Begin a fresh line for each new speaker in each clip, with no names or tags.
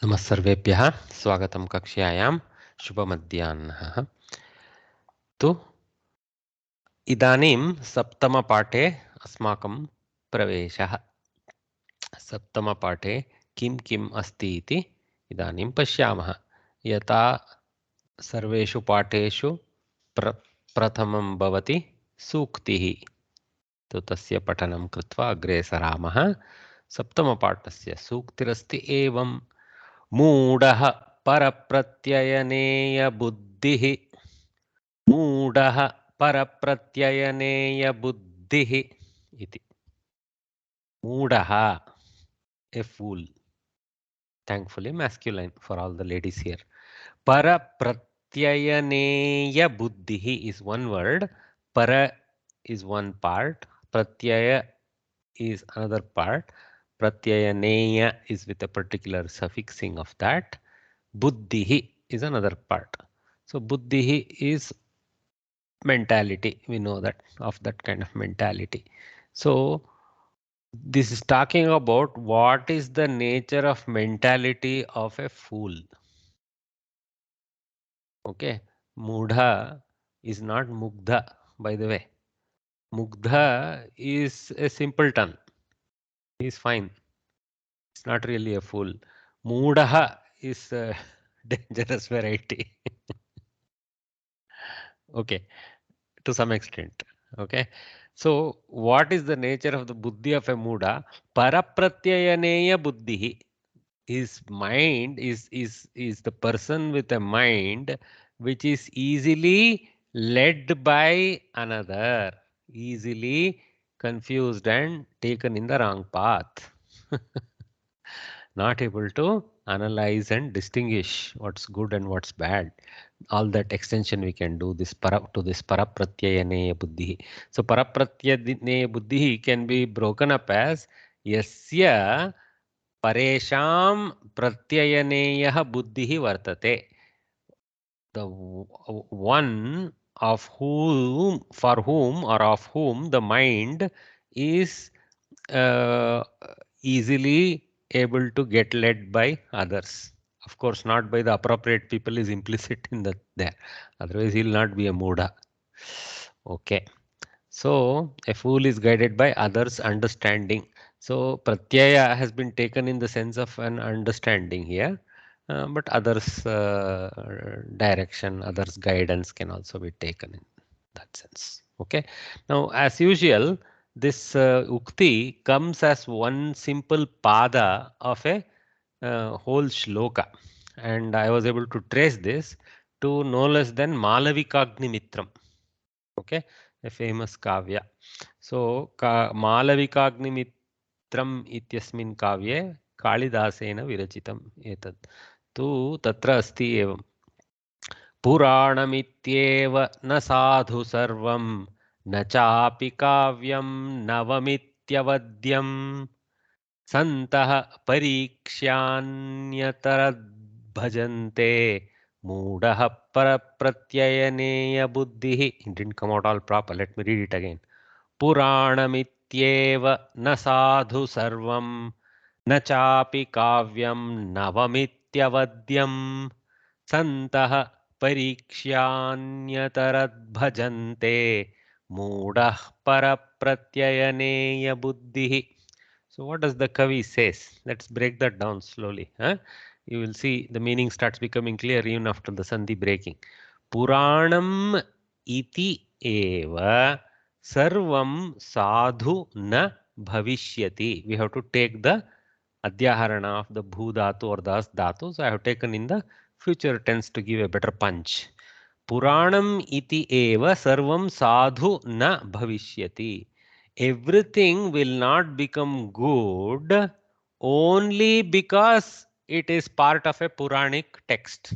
नमः सर्वेभ्यः स्वागतं कक्ष्यायां शुभमध्याह्नः। तु इदानीं सप्तमपाठे अस्माकं प्रवेशः। सप्तमपाठे किं किम् अस्ति इति इदानीं पश्यामः। यथा सर्वेषु पाठेषु प्रथमं भवति सूक्तिः। तो तस्य पठनं कृत्वा अग्रे सरामः। सप्तमपाठस्य सूक्तिरस्ति एवं मूढः परप्रत्ययनेयबुद्धिः मूढः परप्रत्ययनेयबुद्धिः इति। मूढः, a fool. Thankfully masculine for all the ladies here. Parapratyayaneyabuddhihi is one word. Para is one part. Pratyaya is another part. Pratyayaneya is with a particular suffixing of that. Buddhihi is another part. So buddhihi is mentality. We know that of that kind of mentality. So this is talking about what is the nature of mentality of a fool. Okay, Mudha is not Mugdha, by the way. Mugdha is a simpleton. He is fine. It's not really a fool. Mudaha is a dangerous variety. Okay, to some extent. Okay, so what is the nature of the buddhi of a Muda? Parapratyayaneya buddhi. His mind is the person with a mind which is easily led by another, easily confused and taken in the wrong path. Not able to analyze and distinguish what's good and what's bad. All that extension we can do this to this parapratyayaneya buddhi. So parapratyayaneya buddhi can be broken up as yasya परेषां प्रत्ययनेयः बुद्धिः वर्तते. The one of whom, for whom or of whom the mind is easily able to get led by others. Of course, not by the appropriate people is implicit in that there. Otherwise, he will not be a Muda. Okay. So a fool is guided by others' understanding. So pratyaya has been taken in the sense of an understanding here, but others' direction, others' guidance can also be taken in that sense. Okay. Now, as usual, this ukti comes as one simple pada of a whole shloka, and I was able to trace this to no less than Malavikagnimitram. Okay, a famous kavya. So Malavikagnimitram ityasmin kavye कालिदासेन विरचितम् एतत् तु तत्र अस्ति एवं पुराणमित्येव न साधु सर्वं न चापि काव्यं नवमित्यवद्यम् सन्तः परीक्ष्यान्यतरद्भजन्ते मूढः परप्रत्ययनेयबुद्धिः. It didn't come out all proper. Let me read it again. पुराणमित्येव न साधु सर्वं न चापि काव्यं नवमित्यवद्यम् सन्तः परीक्ष्यान्यतरद्भजन्ते मूढः परप्रत्ययनेयबुद्धिः. So what does the Kavi says? Let's break that down slowly. You will see the meaning starts becoming clear even after the Sandhi breaking. Puranam iti eva sarvam sadhu na bhavishyati. We have to take the adhyaharana of the bhu dhatu or das dhatu. So I have taken in the future tense to give a better punch. Puranam iti eva sarvam sadhu na bhavishyati. Everything will not become good only because it is part of a Puranic text.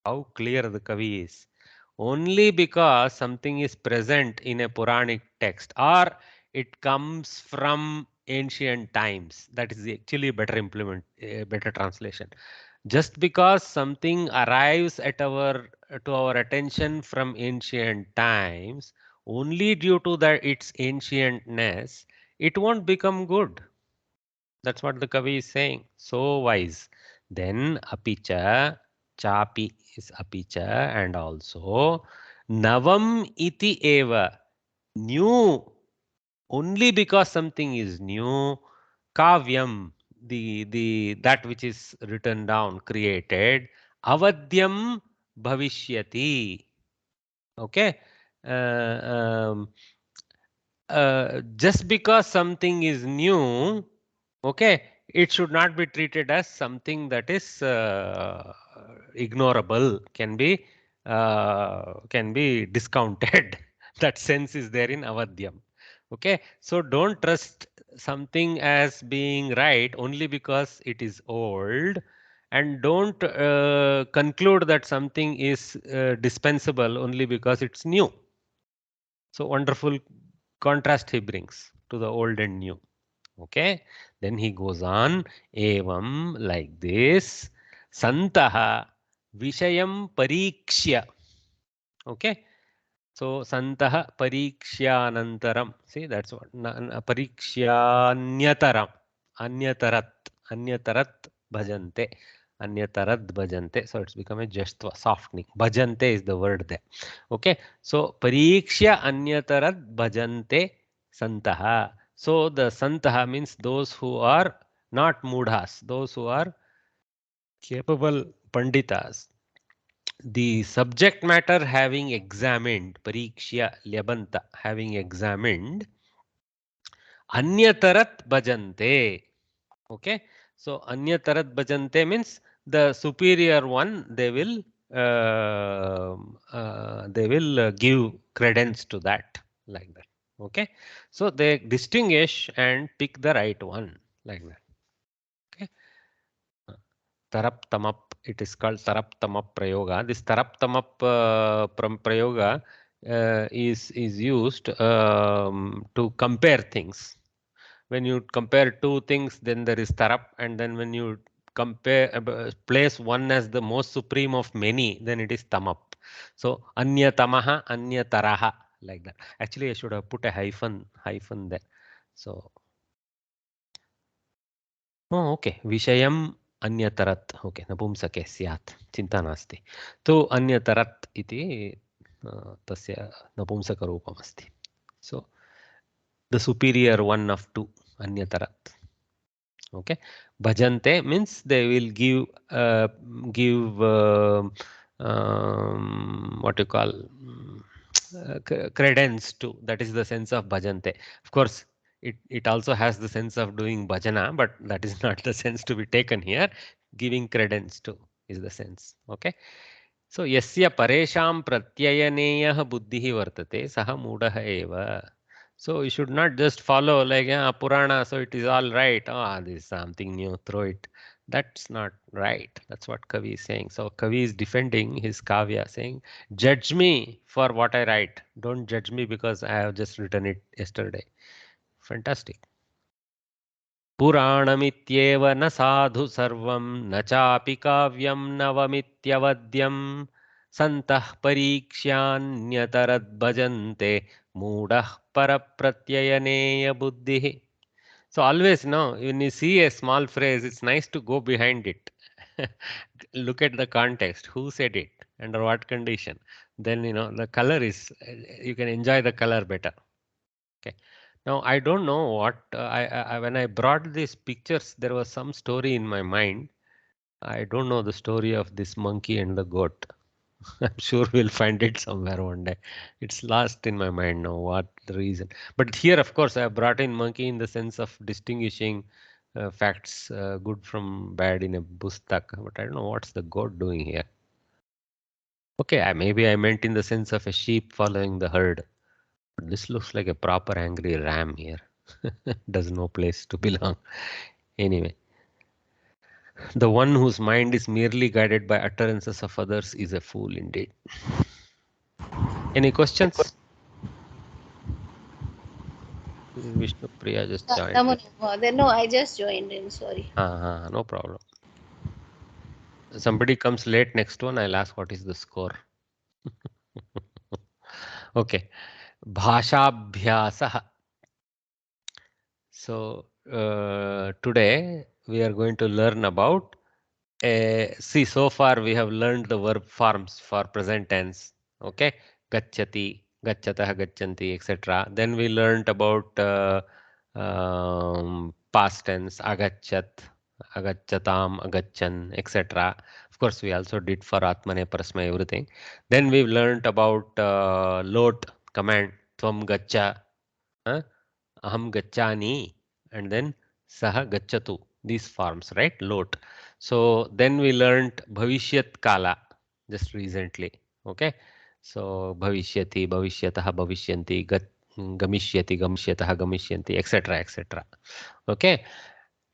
How clear the Kavi is. Only because something is present in a Puranic text or it comes from ancient times. That is actually a better better translation. Just because something arrives at to our attention from ancient times, only due to its ancientness, it won't become good. That's what the Kavi is saying. So wise. Then apicha, chapi is apicha, and also navam iti eva, new. Only because something is new, kavyam, the that which is written down, created, avadyam bhavishyati. Okay. Uh, um, just because something is new, okay, it should not be treated as something that is ignorable, can be discounted. That sense is there in avadyam. Okay, so don't trust something as being right only because it is old, and don't conclude that something is dispensable only because it's new. So wonderful contrast he brings to the old and new. Okay, then he goes on, evam, like this, santaha vishayam parikshya. Okay, so santaha parikshyanantaram. See, that's what parikshyanataram, anyatarat, anyatarat bhajante, anyatarat bhajante. So it's become a jastva, softening. Bhajante is the word there. Okay, so parikshya anyatarat bhajante santaha. So the santaha means those who are not mudhas, those who are capable panditas. The subject matter having examined, parikshya lyabanta, having examined, anyatarat bhajante. Okay, so anyatarat bhajante means the superior one, they will give credence to that, like that. Okay, so they distinguish and pick the right one, like that. Okay. Taraptamap, it is called Taraptamap Prayoga. This Taraptamap Prayoga is used to compare things. When you compare two things, then there is Tarap, and then when you compare, place one as the most supreme of many, then it is Tamap. So Anya Tamaha, Anya Taraha, like that. Actually, I should have put a hyphen there. So oh, okay. Vishayam अन्यतरत्. Okay, नपुंसके स्यात्, चिन्ता नास्ति. तो अन्यतरत् इति तस्य नपुंसकरूपमस्ति. So the superior one of two, अन्यतरत्. Okay, bhajante means they will give what you call credence to. That is the sense of bhajante. Of course, it also has the sense of doing bhajana, but that is not the sense to be taken here. Giving credence to is the sense. Okay. So yasya paresham pratyayaneyah buddhihi vartate saha mudah eva. So you should not just follow like Purana, so it is all right. Ah, this is something new, throw it. That's not right. That's what Kavi is saying. So Kavi is defending his Kavya, saying, judge me for what I write. Don't judge me because I have just written it yesterday. Fantastic. पुराणमित्येव न साधु सर्वं न चापि काव्यं नवमित्यवद्यं सन्तः परीक्ष्यान्यतरद्भजन्ते मूढः परप्रत्ययनेय बुद्धिः. So always, no, when you see a small phrase, it's nice to go behind it. Look at the context. Who said it? Under what condition? Then, the color is, you can enjoy the color better. Okay. Now, I don't know what, when I brought these pictures, there was some story in my mind. I don't know the story of this monkey and the goat. I'm sure we'll find it somewhere one day. It's lost in my mind now, what the reason. But here, of course, I have brought in monkey in the sense of distinguishing facts, good from bad in a pustak. But I don't know what's the goat doing here. Okay, maybe I meant in the sense of a sheep following the herd. But this looks like a proper angry ram here. Does no place to belong. Anyway, the one whose mind is merely guided by utterances of others is a fool indeed. Any questions? Vishnu Priya just joined.
No, I just joined in. Sorry.
No problem. Somebody comes late, next one, I'll ask what is the score. Okay. Bhashabhyasah. So today we are going to learn about See, so far we have learned the verb forms for present tense. Okay, gacchati, gachatah, gacchanti, etc. Then we learned about past tense, agachat, agachatam, agachan, etc. Of course, we also did for atmane, parasmay, everything. Then we've learned about lot command, tvam gaccha, huh? Aham gacchani, and then saha gacchatu. These forms, right? Lot. So then we learned bhavishyat kala just recently. Okay. So bhavishyati, bhavishyatah, bhavishyanti, gamishyati, gamishyatah, gamisyanti, etc. etc. Okay.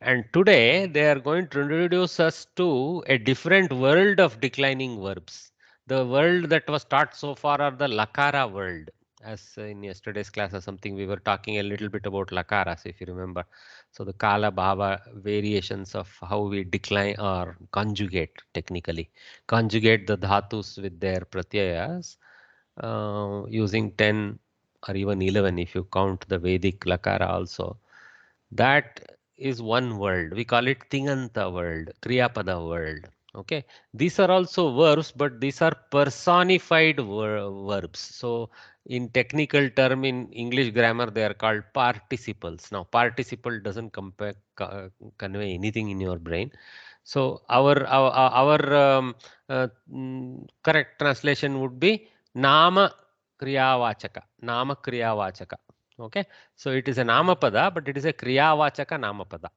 And today they are going to introduce us to a different world of declining verbs. The world that was taught so far are the lakara world. As in yesterday's class or something, we were talking a little bit about lakaras, if you remember. So the kala bhava variations of how we decline or conjugate technically. Conjugate the dhatus with their pratyayas using 10 or even 11 if you count the Vedic lakara also. That is one world. We call it Tinganta world, Kriyapada world. Okay. These are also verbs, but these are personified verbs. So in technical term in English grammar, they are called participles. Now, participle doesn't convey anything in your brain. So our correct translation would be Nama Kriyavachaka. Nama Kriyavachaka. Okay. So it is a namapada, but it is a kriyavachaka namapada.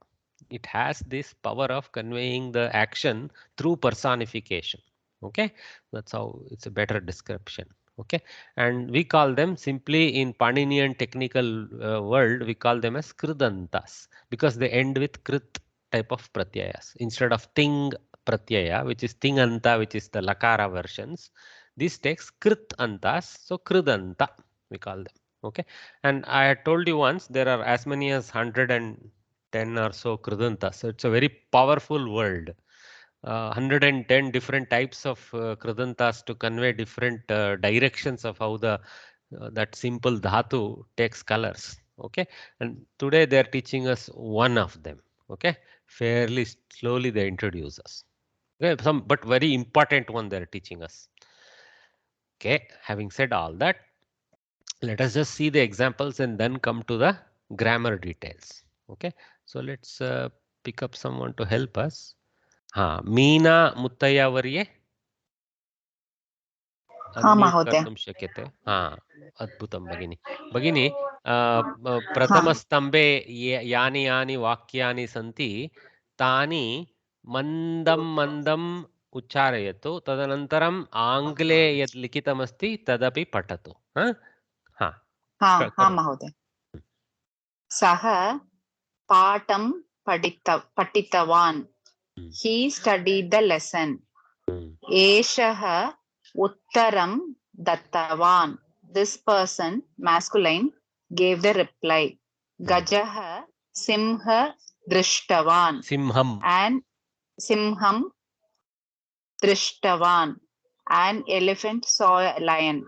It has this power of conveying the action through personification. Okay, that's how it's a better description. Okay, and we call them simply in Paninian technical world, we call them as kridantas because they end with krit type of pratyayas instead of ting pratyaya, which is tinganta, which is the lakara versions. This takes krit antas, so kridanta we call them. Okay, and I had told you once there are as many as 110 or so kridantas. So it's a very powerful word. 110 different types of kridantas to convey different directions of how the that simple dhatu takes colors. Okay, and today they are teaching us one of them. Okay, fairly slowly they introduce us. Okay, some but very important one they are teaching us. Okay, having said all that, let us just see the examples and then come to the grammar details. Okay, so let's pick up someone to help us. Meena Muttayavarye
हाँ
unmute
महोदय
कर्तुं शक्यते. अद्भुतं भगिनि. भगिनि प्रथमस्तम्भे यानि यानि वाक्यानि सन्ति तानि मन्दं मन्दम् उच्चारयतु. तदनन्तरम् आङ्ग्ले यत् लिखितमस्ति तदपि पठतु. हाँ
हाँ हाँ
करोतु.
महोदय सः पाठं पठितवान् he studied the lesson एषः उत्तरं दत्तवान् this person masculine gave the reply गजः सिंह दृष्टवान्
सिंहम्
and सिंहं दृष्टवान् an elephant saw a lion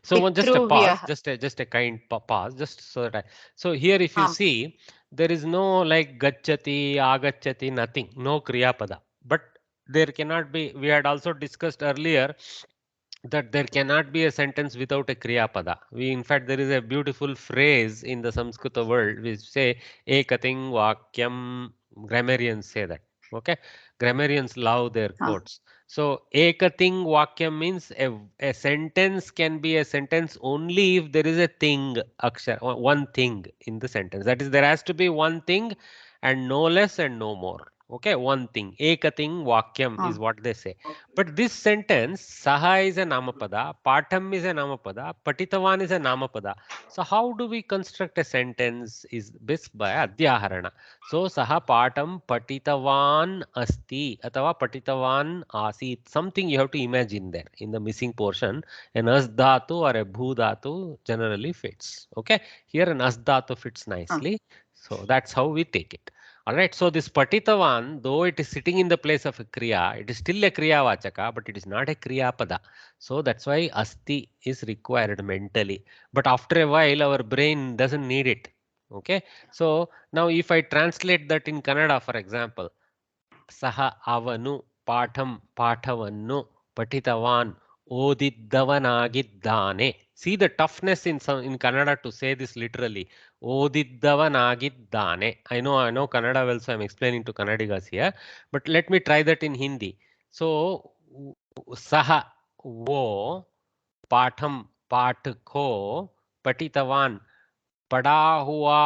So one just a pause,
पितृव्यः
just a kind pause, just so that so here if you
आम्
see there is no like gachati, agachati, nothing, no kriya pada. But there cannot be. We had also discussed earlier that there cannot be a sentence without a kriya pada. We in fact there is a beautiful phrase in the Samskrita world which say ekating vakyam. Grammarians say that. Okay, grammarians love their
हाँ
quotes. So ekating vakyam means a sentence can be a sentence only if there is a thing akshar, one thing in the sentence. That is, there has to be one thing and no less and no more. Okay, one thing. Ekating vakyam
हाँ
is what they say. But this sentence, saha is a namapada, patham is a namapada, patitavan is a namapada. So how do we construct a sentence is based by adhyaharana. So saha patham patitavan asti atava patitavan asit. Something you have to imagine there in the missing portion. An as dhatu or a bhu dhatu generally fits. Okay. Here an as dhatu fits
हाँ
nicely. So that's how we take it. Alright, so this Patitavan, though it is sitting in the place of a Kriya, it is still a Kriya Vachaka, but it is not a Kriya Pada. So that's why Asti is required mentally. But after a while, our brain doesn't need it. Okay, so now if I translate that in Kannada, for example, saha avanu patham pathavannu patitavan ಓದಿದ್ದವನಾಗಿದ್ದಾನೆ. See the toughness in Kannada to say this literally. ಓದಿದ್ದವನಾಗಿದ್ದಾನೆ. I know Kannada well, so I'm explaining to Kannadigas here. But let me try that in Hindi. So, saha, wo, Patham पाठ को पठितवान पढ़ा हुआ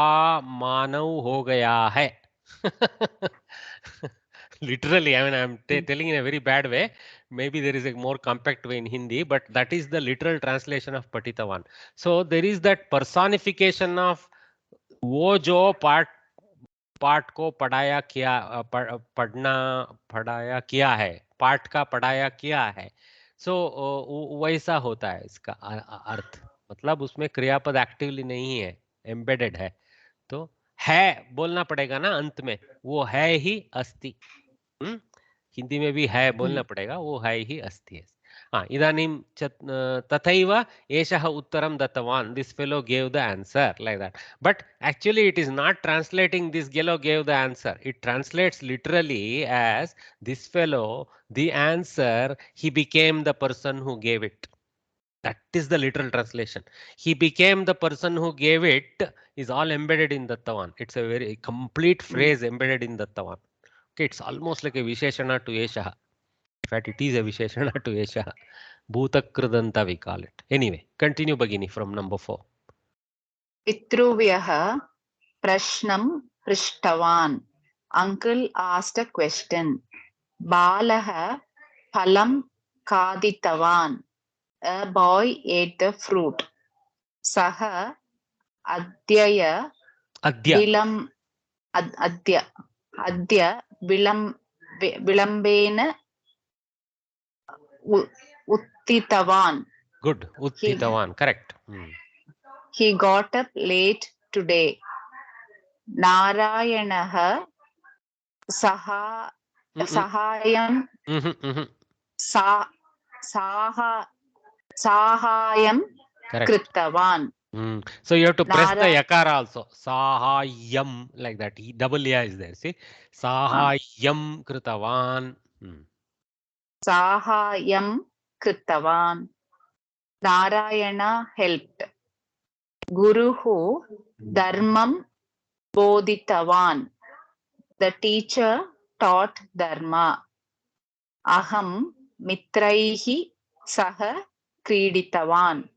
मानव हो गया है. Literally, I mean, I'm telling in a very bad way. Maybe there is a more compact way in Hindi, but that is the literal translation of patitavan. So there is that personification of वो जो पाठ को पढ़ाया किया पढ़ाया किया है, पाठ का पढ़ाया किया है. सो वैसा होता है इसका अर्थ. मतलब उसमें क्रियापद एक्टिवली नहीं है, एम्बेडेड है. तो है बोलना पड़ेगा ना अंत में, वो है ही अस्ति. हिंदी में भी है बोलना पड़ेगा, वो है ही अस्ति है. इदानीं तथैव एषः उत्तरं दत्तवान्. This fellow gave the answer like that. But actually it is not translating this fellow gave the answer. It translates literally as this fellow, the answer, he became the person who gave it. That is the literal translation. He became the person who gave it is all embedded in Dattavan. It's a very complete phrase embedded in Dattavan. Okay, it's almost like a Visheshana to Eshaha. In fact, it is a Visheshana to Eshaha. Bhutakridanta we call it. Anyway, continue Bhagini from number 4.
Pitruvyah prashnam prishtavan. Uncle asked a question. Balah phalam kaditavan. A boy ate the fruit. Saha adyaya
Adya.
adya vilambena uttitavan.
Good. Uttitavan. Correct.
He got up late today. Narayanaha sahayam sahayam kritavan.
So you have to press the yakara also. Sahayam, like that. Double ya is there. See, sahayam kritavan.
Sahayam kritavan. Narayana helped. Guruhu dharmam bodhitavan. The teacher taught dharma. Aham mitraihi saha kriditavan.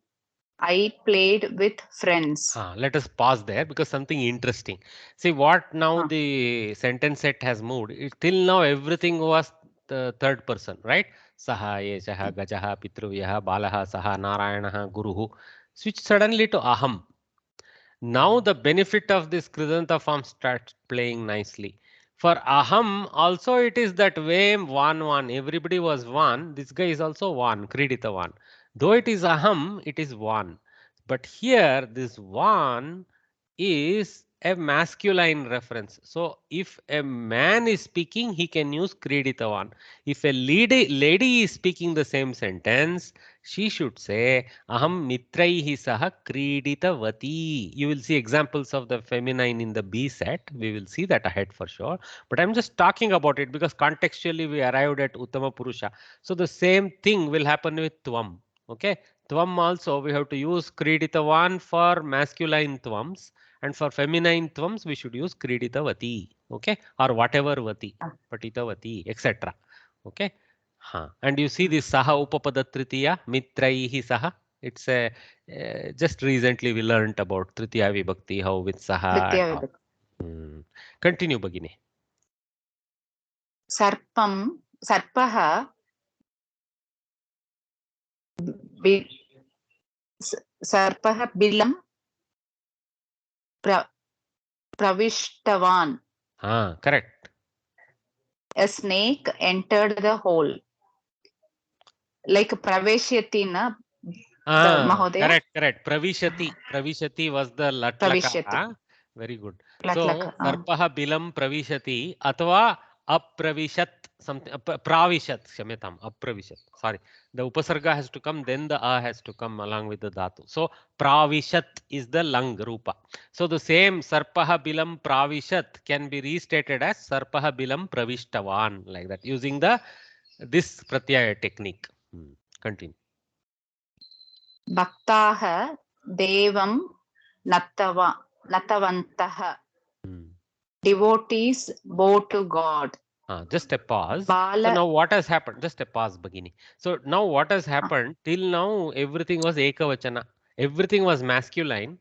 I played with friends.
Let us pause there because something interesting. See what now the sentence set has moved. Till now everything was the third person, right? Saha, yeshaha, gajaha, pitruvyah, balaha, saha, narayanaha, guruhu. Switch suddenly to aham. Now the benefit of this kridanta form starts playing nicely. For aham also it is that way, one. Everybody was one. This guy is also one, kridita one. Though it is aham, it is one. But here this one is a masculine reference. So if a man is speaking, he can use kriditavan. If a lady is speaking the same sentence, she should say aham mitraihi saha kriditavati. You will see examples of the feminine in the B set. We will see that ahead for sure. But I'm just talking about it because contextually we arrived at uttama purusha. So the same thing will happen with tvam. Okay, tvam also we have to use kriditavan for masculine tvams, and for feminine tvams we should use kriditavati. Okay, or whatever vati, patitavati, etc. Okay. And you see this saha upapada tritiya mitraihi saha. It's a just recently we learnt about tritiya vibhakti, how with saha. Continue Bhagini.
Sarpaha bilam pravishtavan.
Correct.
A snake entered the hole. Like praveshyati na mahodaya.
Correct. Pravishati was the latlaka. Very good. So sarpaha bilam pravishati atva apravishat. something pravishat, kshamyatam, apravishat. Sorry, the upasarga has to come, then the a has to come along with the dhatu. So pravishat is the lang rupa. So the same sarpaha bilam pravishat can be restated as sarpaha bilam pravishtavan, like that, using the this pratyaya technique. Continue.
Bhaktaha Devam Natavantaha. Devotees bow to God.
Just a pause. So
Bala.
now what has happened? Just a pause, Bhagini. So now what has happened? Till now everything was ekavachana. Everything was masculine.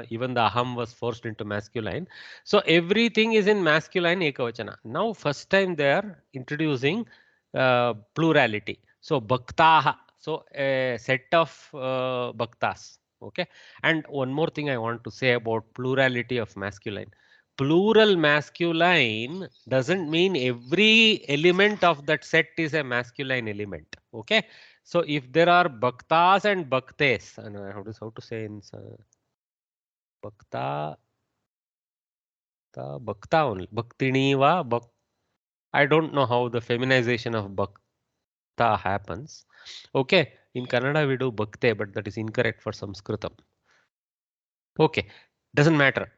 Even the aham was forced into masculine. So everything is in masculine ekavachana. Now first time they are introducing plurality. So bhaktaha. So a set of bhaktas. Okay. And one more thing I want to say about plurality of masculine. Plural masculine doesn't mean every element of that set is a masculine element. Okay. So if there are bhaktas and bhaktes, and how to say in bhakta, bhakta only, bhaktini va, I don't know how the feminization of bhakta happens. Okay. In Kannada we do bhakte, but that is incorrect for Samskritam. Okay. Doesn't matter.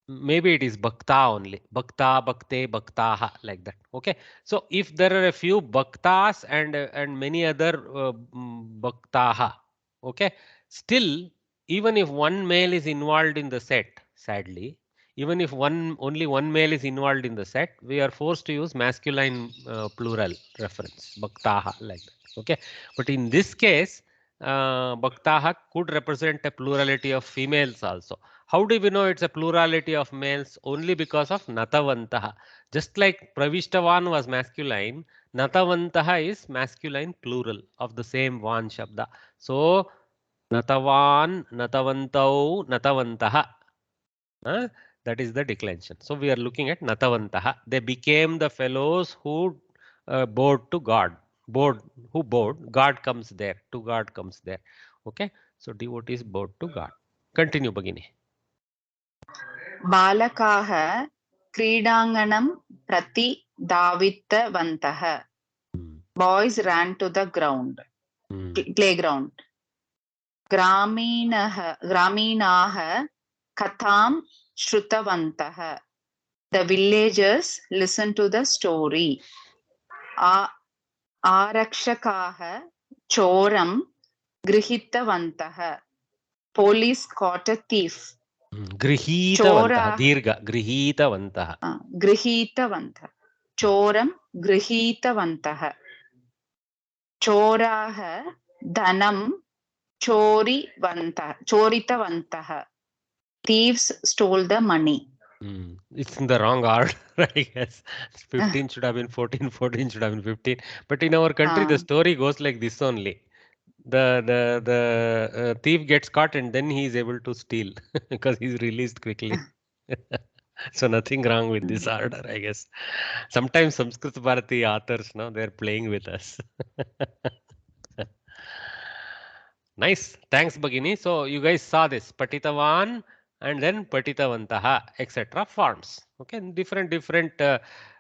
Maybe it is bhakta only, bhakta, bhakte, bhaktaha, like that. Okay. So if there are a few bhaktas and many other bhaktaha, okay, still even if one male is involved in the set, sadly, even if only one male is involved in the set, we are forced to use masculine plural reference, bhaktaha, like that. Okay. But in this case, bhaktaha could represent a plurality of females also. How do we know it's a plurality of males? Only because of natavantaha. Just like pravishtavan was masculine, natavantaha is masculine plural of the same van shabda. So natavan, natavantau, natavantaha. That is the declension. So we are looking at natavantaha. They became the fellows who bowed to God. Who bowed? God comes there. To God comes there. Okay. So devotees bowed to God. Continue, Bhagini.
Balakaha Kridanganam Prati Davitavantaha. Boys ran to the ground, playground. Graminaha Katham Shrutavantaha. The villagers listened to the story. Arakshakaha Choram Grihitavantaha. Police caught a thief.
Grihitavantah, dirga, grihitavantah.
Grihitavantah. Choram Grihitavantah. Choraha Dhanam Choritavantah. Thieves stole the money.
It's in the wrong order, I guess. 15 should have been 14, 14 should have been 15. But in our country, the story goes like this only. The thief gets caught and then he is able to steal because he's released quickly. So nothing wrong with this order, I guess. Sometimes Samskrita Bharati authors, no, they're playing with us. Nice. Thanks, Bhagini. So you guys saw this Patitavan and then Patitavantaha, etc. forms. Okay, different.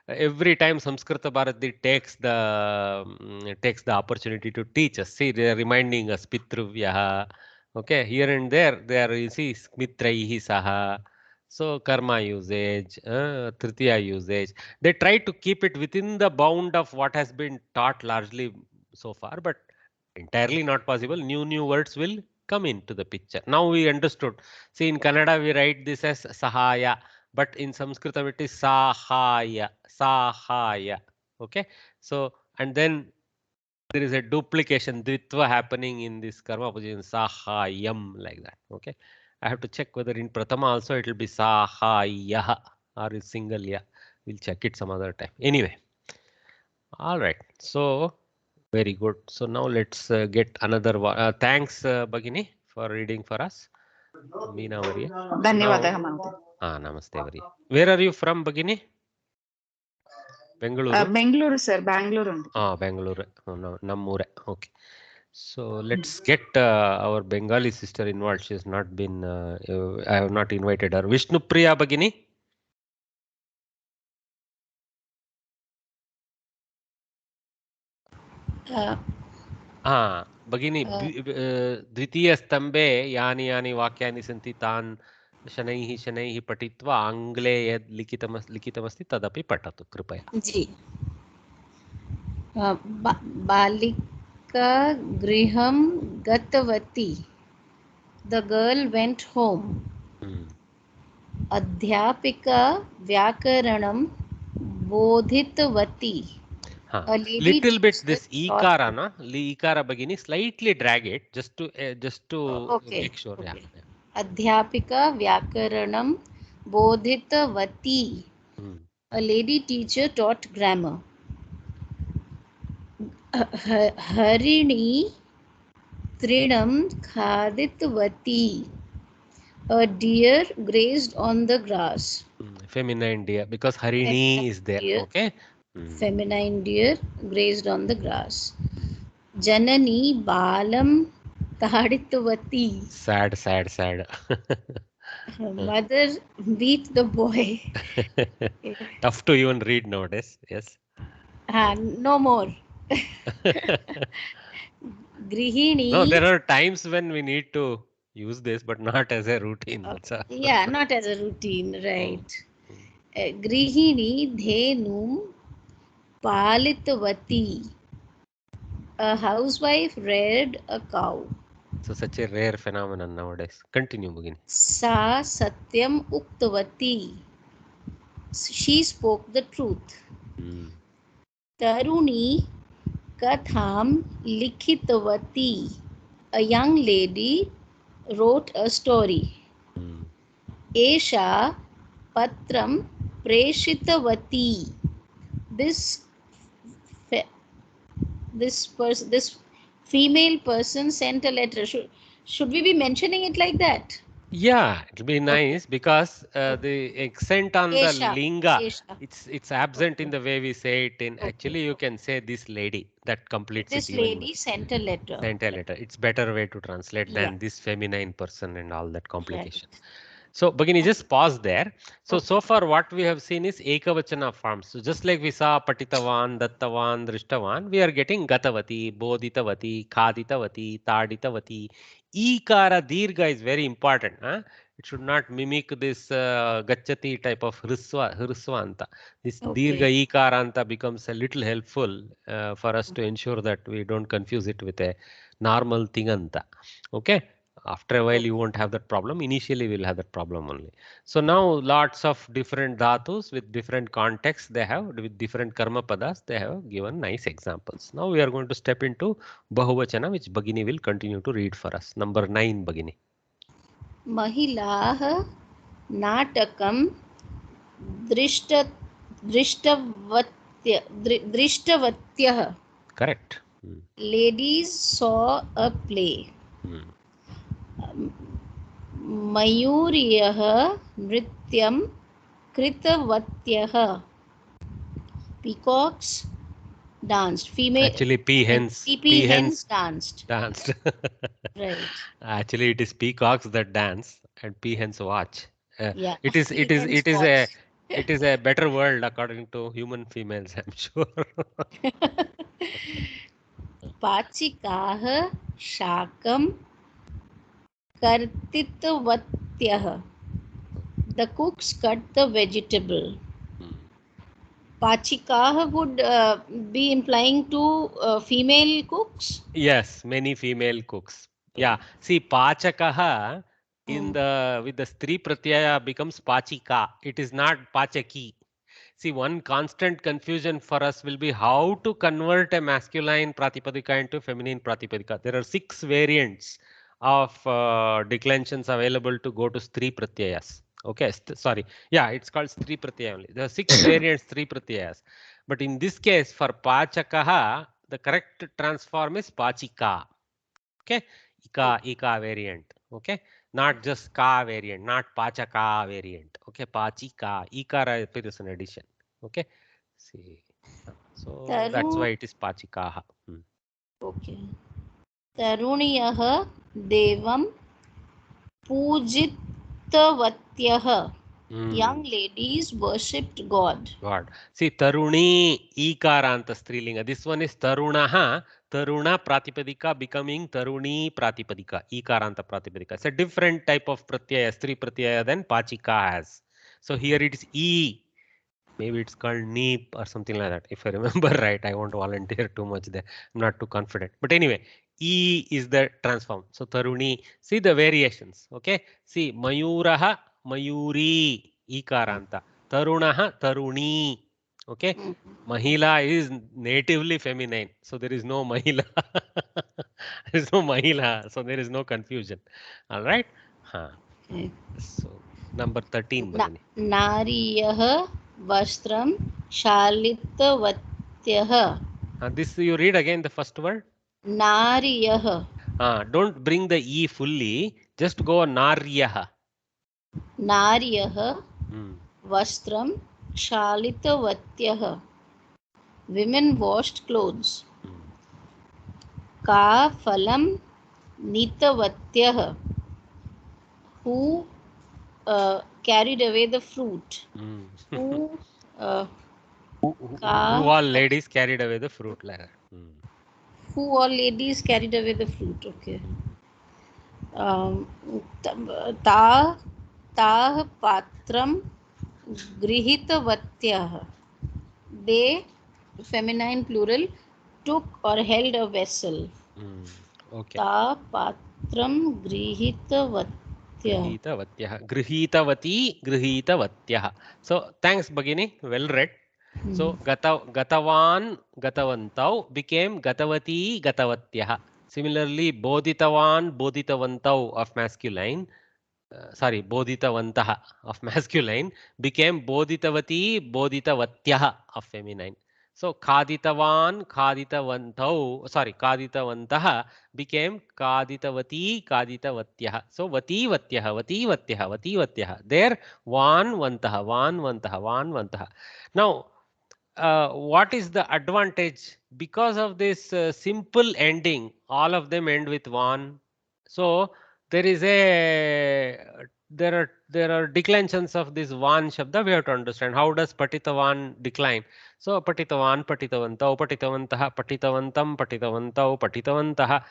Every time Samskrita Bharati takes the opportunity to teach us. See, they are reminding us Pitruvyaha. Okay, here and there, they are, you see, Mitraihi Saha. So karma usage, Tritiya usage. They try to keep it within the bound of what has been taught largely so far, but entirely not possible. New words will come into the picture. Now we understood. See, in Kannada we write this as Sahaya, but in Sanskritam it is Sahaya, Sahaya. Okay. So, and then there is a duplication, Dvitva happening in this karma position, Sahayam, like that. Okay. I have to check whether in Pratama also it will be Sahaya or is single ya. We'll check it some other time. Anyway. All right. So, very good. So now let's get another one. Thanks, Bhagini, for reading for us. Meena Variya.
Dhanyavadaha.
Namaste Variya. Where are you from, Bhagini? Bengaluru?
Bengaluru, sir. Bangalore.
Bangalore. Oh, no, Nammure. Okay. So let's get our Bengali sister involved. She has not been, I have not invited her. Vishnupriya, Bhagini?
uh,
भगिनी
uh,
द्वितीयस्तम्भे यानि यानि वाक्यानि सन्ति तान् शनैः पठित्वा आङ्ग्ले यद् लिखितमस्ति तदपि पठतु कृपया.
जी. बालिका गृहं गतवती. The girl went home. अध्यापिका व्याकरणं बोधितवती. A lady
Little bit
teacher
this
taught.
ikara na ikara bagini slightly drag it just to
Okay.
make sure.
Okay.
Yeah.
अध्यापिका व्याकरणं बोधितवती. A lady teacher taught grammar. Harini तृणं खादितवती. A deer grazed on the grass.
Feminine deer because harini is there.
Deer,
Okay.
feminine deer grazed on the grass. Janani balam taditavati.
Sad.
Mother beat the boy.
Tough to even read nowadays. Yes.
No more. Grihini.
No, there are times when we need to use this, but not as a routine. That's all.
Yeah, not as a routine, right? Grihini dhenum palitavati. A housewife reared a cow.
So such a rare phenomenon nowadays. Continue, Bhagini.
Sa satyam uktavati. She spoke the truth. Taruni katham likhitavati. A young lady wrote a story. Esha patram preshitavati. This female person sent a letter. Should we be mentioning it like that?
Yeah, it'll be nice because the accent on the
Esha.
linga,
Esha.
it's absent in
Okay.
the way we say it. In
Okay.
actually, you can say this lady. That completes it
This
even more.
lady sent a letter.
Sent a letter. It's better way to translate than
Yeah.
this feminine person and all that complication.
Right.
So, Bhagini, just pause there. So far what we have seen is Ekavachana forms. So, just like we saw Patitavan, Dattavan, Drishtavan, we are getting Gatavati, Bodhitavati, Khaditavati, Taditavati. Ikara, Dirga is very important. It should not mimic this Gachati type of Hriswanta. This Dirga Ikaranta becomes a little helpful for us to ensure that we don't confuse it with a normal Tinganta. Okay. After a while, you won't have that problem. Initially, we'll have that problem only. So now lots of different dhatus with different contexts they have, with different karma padas, they have given nice examples. Now we are going to step into Bahuvachana, which Bhagini will continue to read for us. Number 9, Bhagini.
Mahilah natakam drishtavatyah.
Correct.
Ladies saw a play. Mayuriyah nrityam kritavatyaha. Peacocks danced.
Actually, peahens
Danced. Right.
Actually, it is peacocks that dance and peahens watch.
Yeah.
It is
Peahens watch.
it is a better world according to human females, I'm sure.
Pachikaah shakam kartitavatyah. The cooks cut the vegetable. Pachikaah would be implying to female cooks.
Yes, many female cooks. Yeah, see, pachakaha in the with the stri pratyaya becomes pachika. It is not pachaki. See, one constant confusion for us will be how to convert a masculine pratipadika into feminine pratipadika. There are 6 variants of declensions available to go to stri pratyayas. Okay, sorry. Yeah, it's called stri pratyaya only. There are 6 variants stri pratyayas. But in this case, for pachakaha, the correct transform is pachika. Okay, ika variant. Okay, not just ka variant, not pachaka variant. Okay, pachika, ikara is an addition. Okay, see, so that's why it is pachikaha.
Okay. Taruniyah devam pujitavatyah. Young ladies worshipped God.
God. See, Taruni, Ikaranta Strilinga. This one is Tarunaha. Taruna Pratipadika becoming Taruni Pratipadika, Ikaranta Pratipadika. It's a different type of pratyaya, Stri pratyaya than Pachika has. So here it is E. Maybe it's called Neep or something like that. If I remember right, I won't volunteer too much there. I'm not too confident. But anyway, E is the transform. So Taruni, see the variations. Okay. See Mayuraha, Mayuri, Ikaranta. Tarunaha, Taruni. Okay. Mahila is natively feminine. So there is no Mahila. There is no Mahila. So there is no confusion. All right. Huh.
Okay.
So number 13,
Na
Bagini.
नार्यः वस्त्रं शालितवत्यः
This you read again the first word.
नार्यः
Don't bring the E fully. Just go Naryah.
नार्यः
Hmm.
वस्त्रं क्षालितवत्यः women washed clothes
Hmm.
का फलं नीतवत्यः who carried away the fruit
Hmm.
who uh,
Who
का
all ladies carried away the fruit like that. Hmm.
who all ladies carried away the fruit okay ता ताः पात्रं गृहीतवत्यः they feminine plural took or held a vessel
Hmm. Okay.
ता पात्रं गृहीतवत्यः
Grihitavatyah. Grihitavati, grihitavatyah. So thanks, Bagini. Well read. So gatavan, gatavantau became gatavati, gatavatyah. Similarly, bodhitavan, bodhitavantau of masculine. Sorry, bodhitavantah of masculine became bodhitavati, bodhitavatyah of feminine. So khaditavan, khaditavantau, sorry, khaditavantah became kaditavati, kaditavatyah. So vati vatyah, vati vatyah, vati vatyah. There van vantah, van vantah, van vantah. Now, what is the advantage? Because of this simple ending, all of them end with van. So there is a there are declensions of this van shabda. We have to understand how does patitavan decline. So patitavan, patitavantau, patitavantah, patitavantam, patitavantau, patitavantah,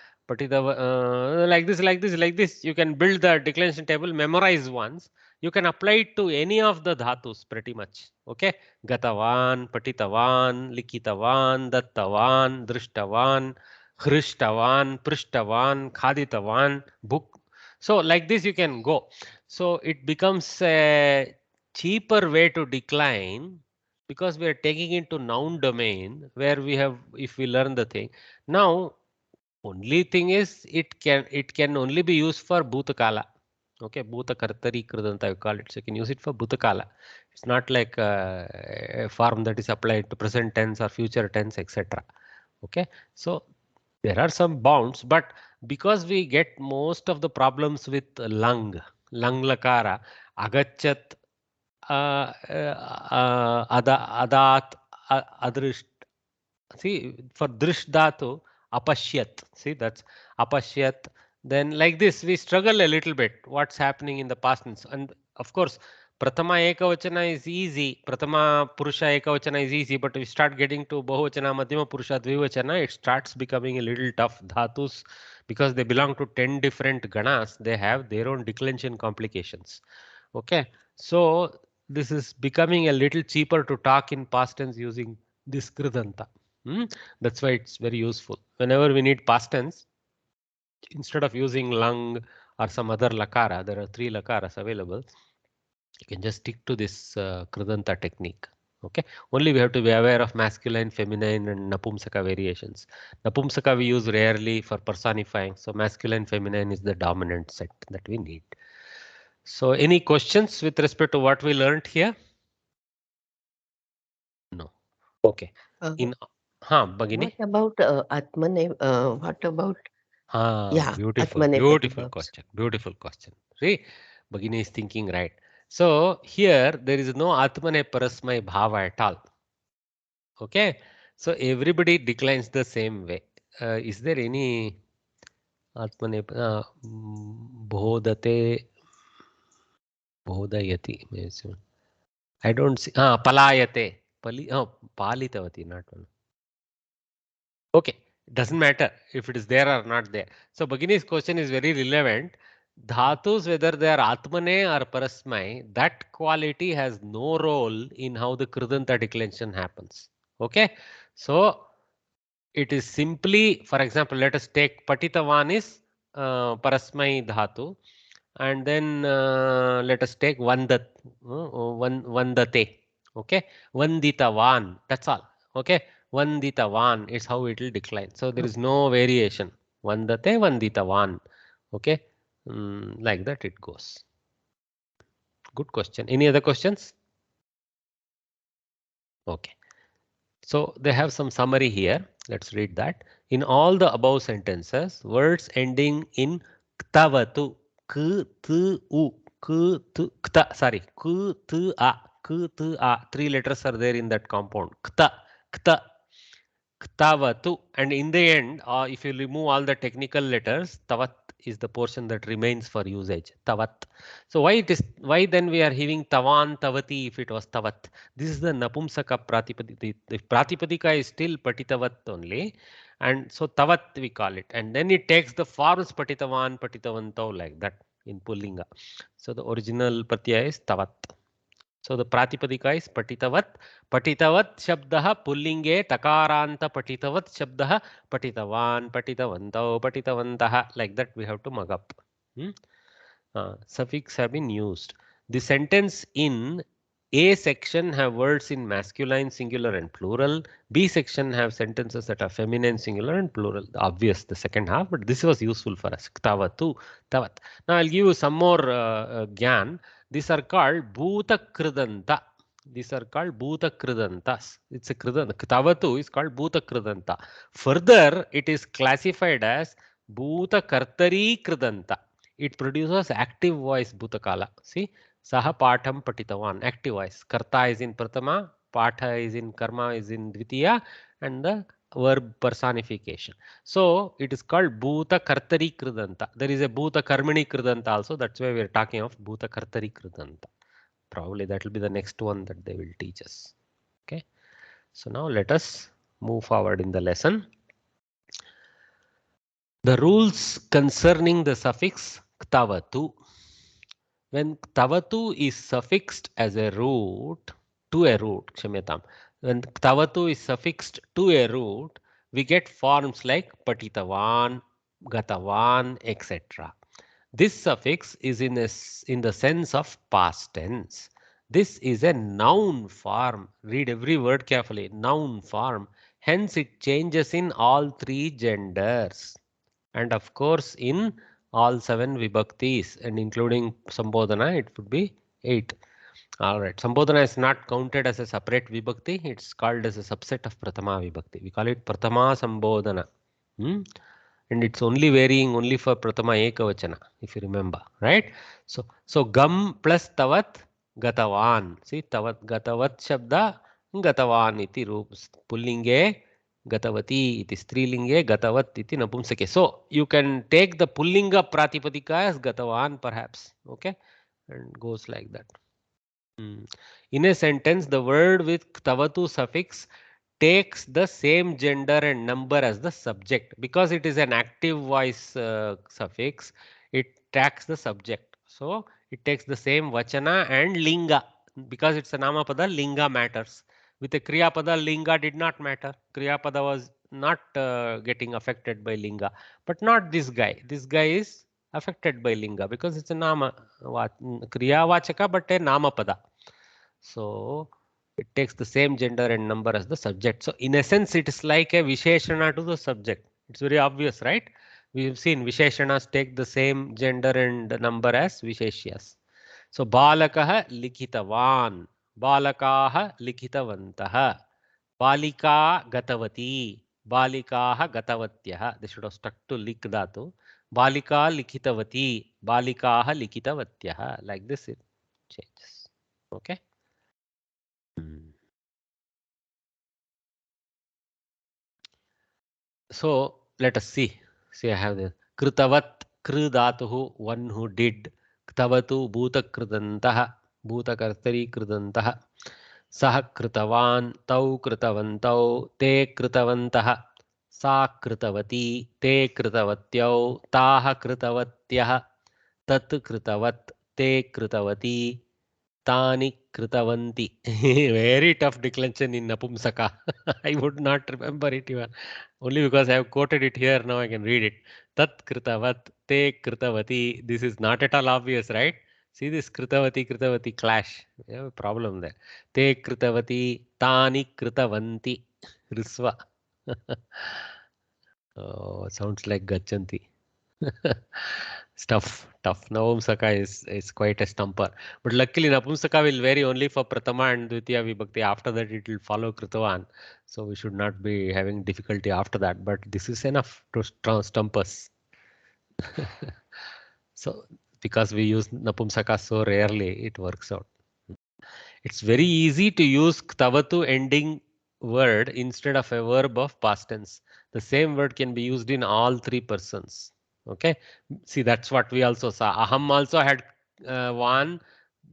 like this. You can build the declension table, memorize once. You can apply it to any of the dhatus pretty much. Okay, gatavan, patitavan, likitavan, dattavan, drishtavan, Hrishtavan, Prishtavan, Khaditavan, book. So like this you can go. So it becomes a cheaper way to decline because we are taking into noun domain where we have, if we learn the thing. Now, only thing is it can only be used for Bhutakala. Okay, Bhuta Kartari Kridanta you call it. So you can use it for Bhutakala. It's not like a form that is applied to present tense or future tense, etc. Okay, so there are some bounds, but because we get most of the problems with lung lakara, agachat, adat, adrisht. See, for drish dhatu, apashyat. See, that's apashyat. Then like this, we struggle a little bit. What's happening in the past tense? And of course, Pratama Ekavachana is easy. Pratama Purusha Ekavachana is easy, but we start getting to Bahuvachana, Madhyama Purusha, Dvivachana, it starts becoming a little tough. Dhatus, because they belong to 10 different ganas, they have their own declension complications. Okay, so this is becoming a little cheaper to talk in past tense using this Kridanta. That's why it's very useful. Whenever we need past tense, instead of using lung or some other lakara, there are 3 lakaras available. You can just stick to this Kridanta technique. Okay. Only we have to be aware of masculine, feminine, and Napumsaka variations. Napumsaka we use rarely for personifying. So masculine, feminine is the dominant set that we need. So any questions with respect to what we learned here? No. Okay.
Uh,
In Bagini.
what about Atmane? What about
Beautiful,
Atmanepadi
beautiful
verbs?
question. Beautiful question. See, Bhagini is thinking right. So here there is no Atmane Parasmai Bhava at all. Okay. So everybody declines the same way. Is there any Atmane Bhodate Bhodayati? I don't see. Palayate. Palitavati, not one. Okay. Doesn't matter if it is there or not there. So Bhagini's question is very relevant. Dhatus, whether they are Atmane or Parasmai, that quality has no role in how the Kridanta declension happens. Okay. So it is simply, for example, let us take Patitavan is Parasmai Dhatu, and then let us take Vandate. Okay. Vanditavan. That's all. Okay. Vanditavan is how it will decline. So there is no variation. Vandate, Vanditavan. Okay. Like that it goes. Good question. Any other questions? Okay. So they have some summary here. Let's read that. In all the above sentences, words ending in ktavatu, k, t, u, k, t, kta, sorry, k, t, a, k, t, a. Three letters are there in that compound. Kta, kta, ktavatu, and in the end, if you remove all the technical letters, tavat is the portion that remains for usage. Tavat. So why then we are having tavan, tavati if it was tavat? This is the napumsaka pratipadika. The pratipadika is still patitavat only, and so tavat we call it, and then it takes the forms patitavan, patitavanto like that in pullinga. So the original pratyaya is tavat. So the pratipadika is patitavat. Patitavat shabdah pullinge takaranta patitavat shabdah patitavan, patitavanto, patitavantaha. Like that we have to mug up. Suffix have been used. The sentence in A section have words in masculine, singular and plural. B section have sentences that are feminine, singular and plural. Obvious the second half, but this was useful for us. Ktavatu, tavat. Now I'll give you some more gyan. These are called bhuta kridanta. These are called bhuta kridantas. It's a kridanta. Ktavatu is called bhuta kridanta. Further, it is classified as bhuta kartari kridanta. It produces active voice bhutakala. See, saha patham patitavan, active voice. Karta is in pratama, patha is in karma is in dvitiya, and the verb personification. So it is called bhuta kartari kridanta. There is a bhuta karmani kridanta also. That's why we are talking of bhuta kartari kridanta. Probably that will be the next one that they will teach us. Okay. So now let us move forward in the lesson. The rules concerning the suffix ktavatu. When ktavatu is suffixed as a root to a root, kshamyatam. When ktavatu is suffixed to a root, we get forms like patitavan, gatavan, etc. This suffix is in the sense of past tense. This is a noun form. Read every word carefully. Noun form. Hence it changes in all three genders. And of course in all 7 vibhaktis, and including Sambodhana, it would be 8. Alright, Sambodhana is not counted as a separate vibhakti, it's called as a subset of Prathama vibhakti. We call it Prathama Sambodhana. And it's only varying only for Prathama Ekavachana, if you remember, right? So Gam plus Tavat, Gatavan. See, Tavat, Gatavat Shabda, Gatavan iti rups. Pullinge, Gatavati iti strilinge, Gatavat iti napumsake. So you can take the Pullinga Pratipadika as Gatavan perhaps, okay? And goes like that. In a sentence, the word with Tavatu suffix takes the same gender and number as the subject. Because it is an active voice suffix, it tracks the subject. So it takes the same vachana and linga. Because it's a namapada, linga matters. With a kriyapada, linga did not matter. Kriyapada was not getting affected by linga. But not this guy. This guy is affected by linga because it's a nama kriya vachaka but a namapada. So it takes the same gender and number as the subject. So in essence, it is like a Visheshana to the subject. It's very obvious, right? We have seen Visheshanas take the same gender and number as Visheshyas. So Balakaha Likhitavan, Balakaha Likhitavantaha, Balika Gatavati, Balikaha Gatavatyaha. They should have stuck to Lik Dhatu. Balika Likhitavati, Balikaha Likhitavatyaha. Like this it changes. Okay. So let us see. See, I have the Kritavat, Kridatuhu, one who did. Ktavatu, Bhuta Kridantaha, Bhuta Kartari Kridantaha. Saha Kritavan, Tau Kritavantau, Te Kritavantaha. सा कृतवती, ते कृतवत्यौ, ताः कृतवत्यः, तत् कृतवत्, ते कृतवती, Tani Kritavanti. Very tough declension in Napumsaka. I would not remember it even. Only because I have quoted it here, now I can read it. Tat Kritavat, Te Kritavati. This is not at all obvious, right? See this Kritavati Kritavati clash. We have a problem there. Te Kritavati, Tani Kritavanti. Risva. Oh, sounds like Gachanti. Stuff, tough. Navamsaka is quite a stumper. But luckily Napumsaka will vary only for Pratama and Dvitiya Vibhakti. After that it will follow Kritavan. So we should not be having difficulty after that. But this is enough to stump us. So because we use Napumsaka so rarely, it works out. It's very easy to use ktavatu ending word instead of a verb of past tense. The same word can be used in all three persons. Okay. See, that's what we also saw. Aham also had one.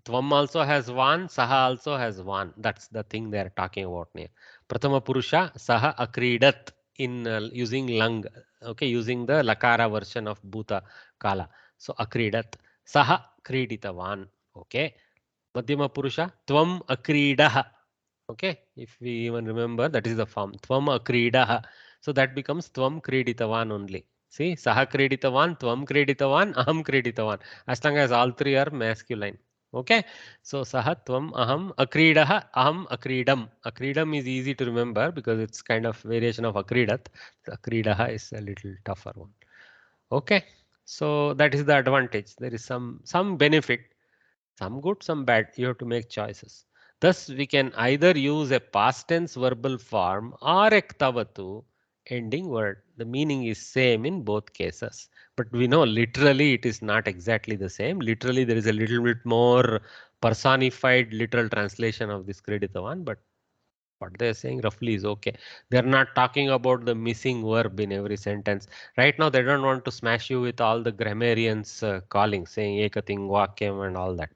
Tvam also has one. Saha also has one. That's the thing they are talking about here. Prathama Purusha Saha Akridat in using lang. Okay, using the Lakara version of Bhuta Kala. So Akridat. Saha Kriditavan. Okay. Madhyama Purusha, Tvam Akridaha. Okay, if we even remember, that is the form. Tvam Akridaha. So that becomes Tvam Kriditavan only. See, Saha Kriditavan, Tvam Kriditavan, Aham Kriditavan. As long as all three are masculine. Okay, so Saha, Tvam, Aham, Akridaha, Aham, Akridam. Akridam is easy to remember because it's kind of variation of Akridat. So Akridaha is a little tougher one. Okay, so that is the advantage. There is some benefit, some good, some bad. You have to make choices. Thus, we can either use a past tense verbal form or a ktavatu ending word. The meaning is same in both cases. But we know literally it is not exactly the same. Literally, there is a little bit more personified literal translation of this Kreditavan, but what they're saying roughly is okay. They're not talking about the missing verb in every sentence. Right now, they don't want to smash you with all the grammarians calling, saying ekating, vakyam and all that.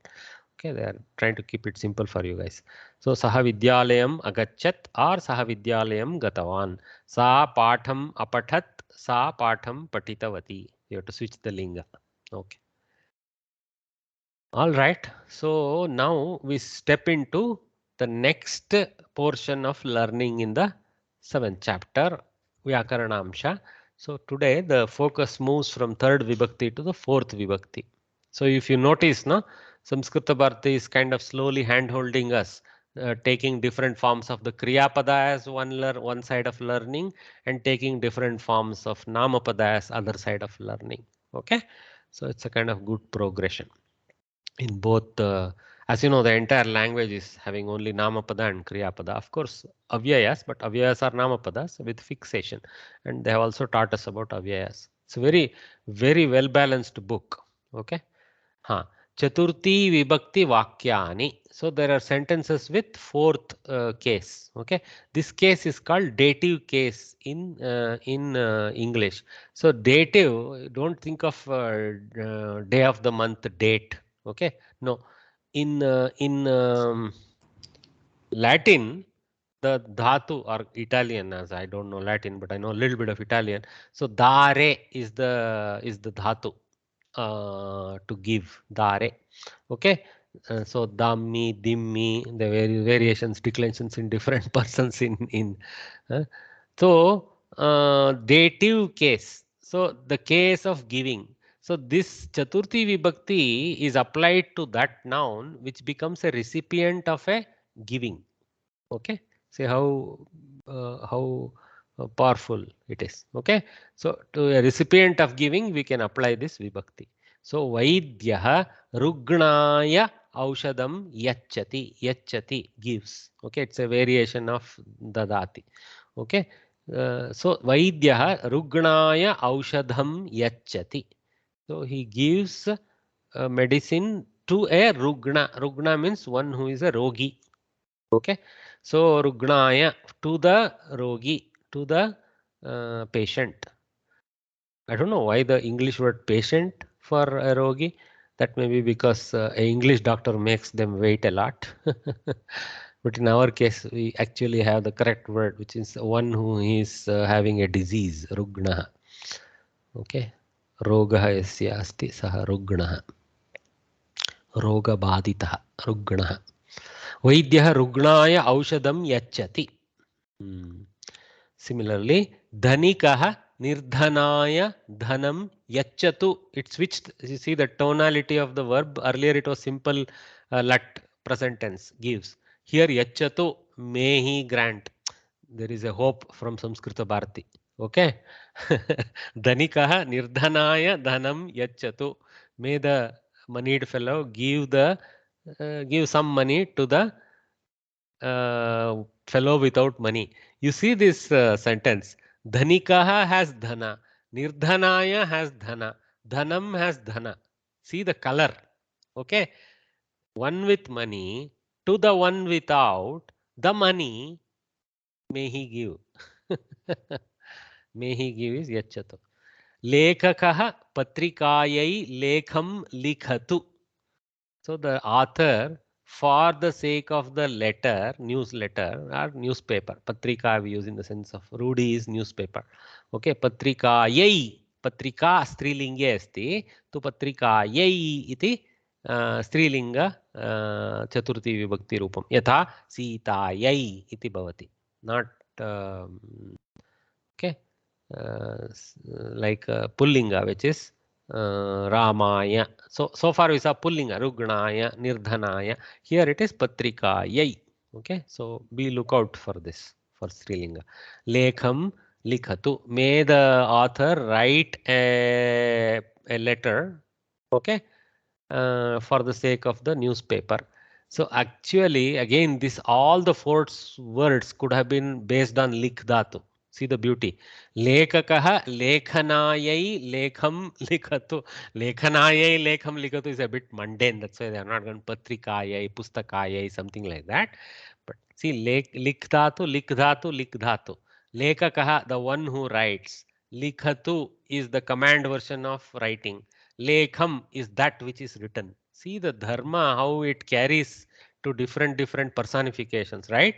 Okay, they are trying to keep it simple for you guys. So, saha vidyalayam agachat or saha vidyalayam gatavan. Sa patham apathat, sa patham patitavati. You have to switch the linga. Okay. All right. So now we step into the next portion of learning in the seventh chapter, Vyakaranamsha. So today the focus moves from third vibhakti to the fourth vibhakti. So if you notice, no, Samskrita Bharati is kind of slowly hand-holding us, taking different forms of the Kriya Pada as one side of learning and taking different forms of Namapada as other side of learning. Okay. So it's a kind of good progression in both. As you know, the entire language is having only namapada and kriyapada. Of course, avyayas, but avyayas are namapadas with fixation, and they have also taught us about avyayas. It's a very, very well balanced book. Okay. Huh. Chaturthi vibhakti vakyani. So there are sentences with fourth case. Okay. This case is called dative case in English. So dative, don't think of day of the month date. Okay. No. In Latin, the dhatu or Italian, as I don't know Latin, but I know a little bit of Italian. So dare is the dhatu to give, dare. Okay. So dammi, dimmi, the variations, declensions in different persons in uh, so dative case. So the case of giving. So this Chaturthi Vibhakti is applied to that noun which becomes a recipient of a giving. Okay. See how powerful it is. Okay. So to a recipient of giving, we can apply this vibhakti. So Vaidyaha Rugnaya Aushadam Yachati. Yachati gives. Okay. It's a variation of Dadati. Okay. So Vaidyaha Rugnaya Aushadham Yachati. So he gives medicine to a Rugna. Rugna means one who is a Rogi. Okay. So Rugnaya, to the Rogi, to the patient. I don't know why the English word patient for a Rogi. That may be because an English doctor makes them wait a lot. But in our case, we actually have the correct word, which is one who is having a disease, rugnaha. Okay, rogaha yasya asti saha rugnaha. रोगबाधितः रुग्णः वैद्यः रुग्णाय औषधं यच्छति. Similarly, dhanikah nirdhanaya dhanam yachatu. It switched. You see the tonality of the verb. Earlier it was simple lat present tense gives. Here yachatu, may he grant. There is a hope from Samskrita Bharati. Okay. Dhanikah nirdhanaya dhanam yachatu. May the moneyed fellow give some money to the fellow without money. You see this sentence. Dhanikaha has dhana. Nirdhanaya has dhana. Dhanam has dhana. See the color. Okay. One with money to the one without the money. May he give. May he give is yachatu. Lekakaha patrikayai lekham likhatu. So the author, for the sake of the letter, newsletter or newspaper, patrika we use in the sense of Rudi is newspaper. Okay, patrika yai, patrika strilinge asti, tu patrika yai iti strilinga chaturthi vibhakti rupam. Yatha sita yai iti bhavati. Not okay, like pullinga, which is Ramaya. So far we saw Pullinga, Rugnaya, Nirdhanaya. Here it is Patrikayai. Okay, so be look out for this for Strilinga. Lekham Likhatu. May the author write a letter, okay, for the sake of the newspaper. So actually, again, this all the four words could have been based on lik dhatu. See the beauty. Lekakaha lekhanayai lekham likhatu. Lekhanayai lekham likhatu is a bit mundane. That's why they are not going patrikayai, pustakayai, something like that. But see, lik dhatu, lik dhatu, lik dhatu. Lekakaha, the one who writes. Likhatu is the command version of writing. Lekham is that which is written. See the dharma, how it carries to different personifications, right?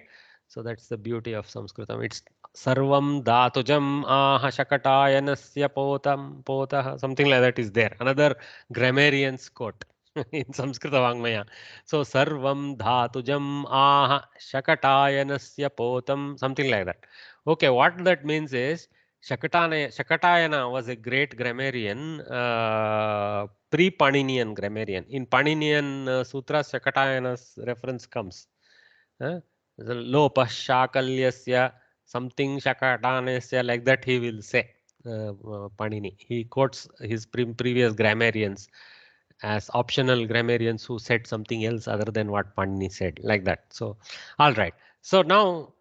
So that's the beauty of Sanskritam. It's sarvam dhatujam aha shakatayanasya potam potah. Something like that is there. Another grammarian's quote in Samskrita Vangmaya. So sarvam dhatujam aha shakatayanasya potam. Something like that. Okay, what that means is Shakatayana was a great grammarian, pre-Paninian grammarian. In Paninian sutras, Shakatayana's reference comes. Lopa Shakalyasya, something Shakatanasya, like that he will say. Panini. He quotes his previous grammarians as optional grammarians who said something else other than what Panini said, like that. So, all right. So now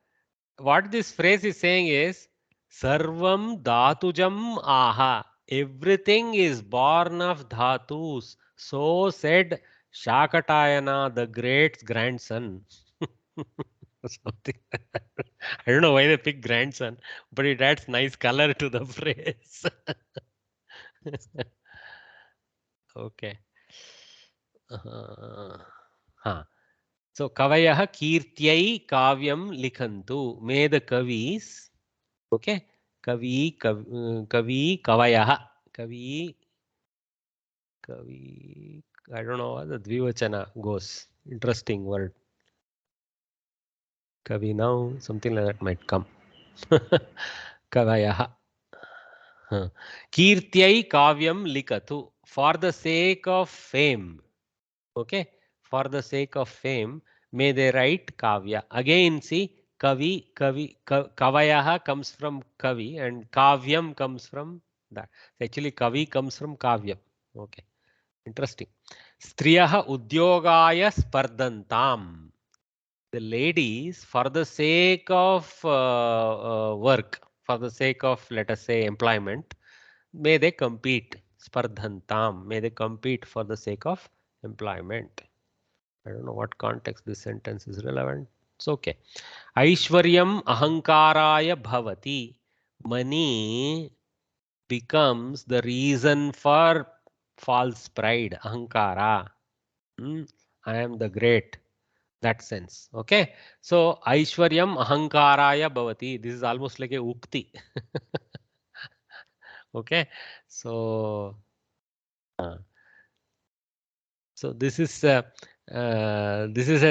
what this phrase is saying is Sarvam Dhatujam Aha. Everything is born of Dhatus. So said Shakatayana, the great grandson. Something. I don't know why they pick grandson, but it adds nice color to the phrase. Okay. So Kavayah Kirtyai Kavyam Likhantu. May the Kavis, okay, Kavi, Kavayah, Kavi, I don't know how the Dvivachana goes. Interesting word. Kavi now, something like that might come. Kavayah. Kirtyai Kavyam Likatu. For the sake of fame. Okay. For the sake of fame, may they write Kavya. Again, see, Kavayaha comes from Kavi and Kavyam comes from that. Actually, Kavi comes from Kavyam. Okay. Interesting. Striyaha Udyogaya Spardantam. The ladies, for the sake of work, for the sake of, let us say, employment, may they compete. Spardhantam. May they compete for the sake of employment. I don't know what context this sentence is relevant. It's okay. Aishwaryam ahankaraya bhavati. Money becomes the reason for false pride. Ahankara. I am the great. that sense. Okay, so Aishwaryam ahankaraya bhavati. This is almost like a ukti. Okay, so so this is a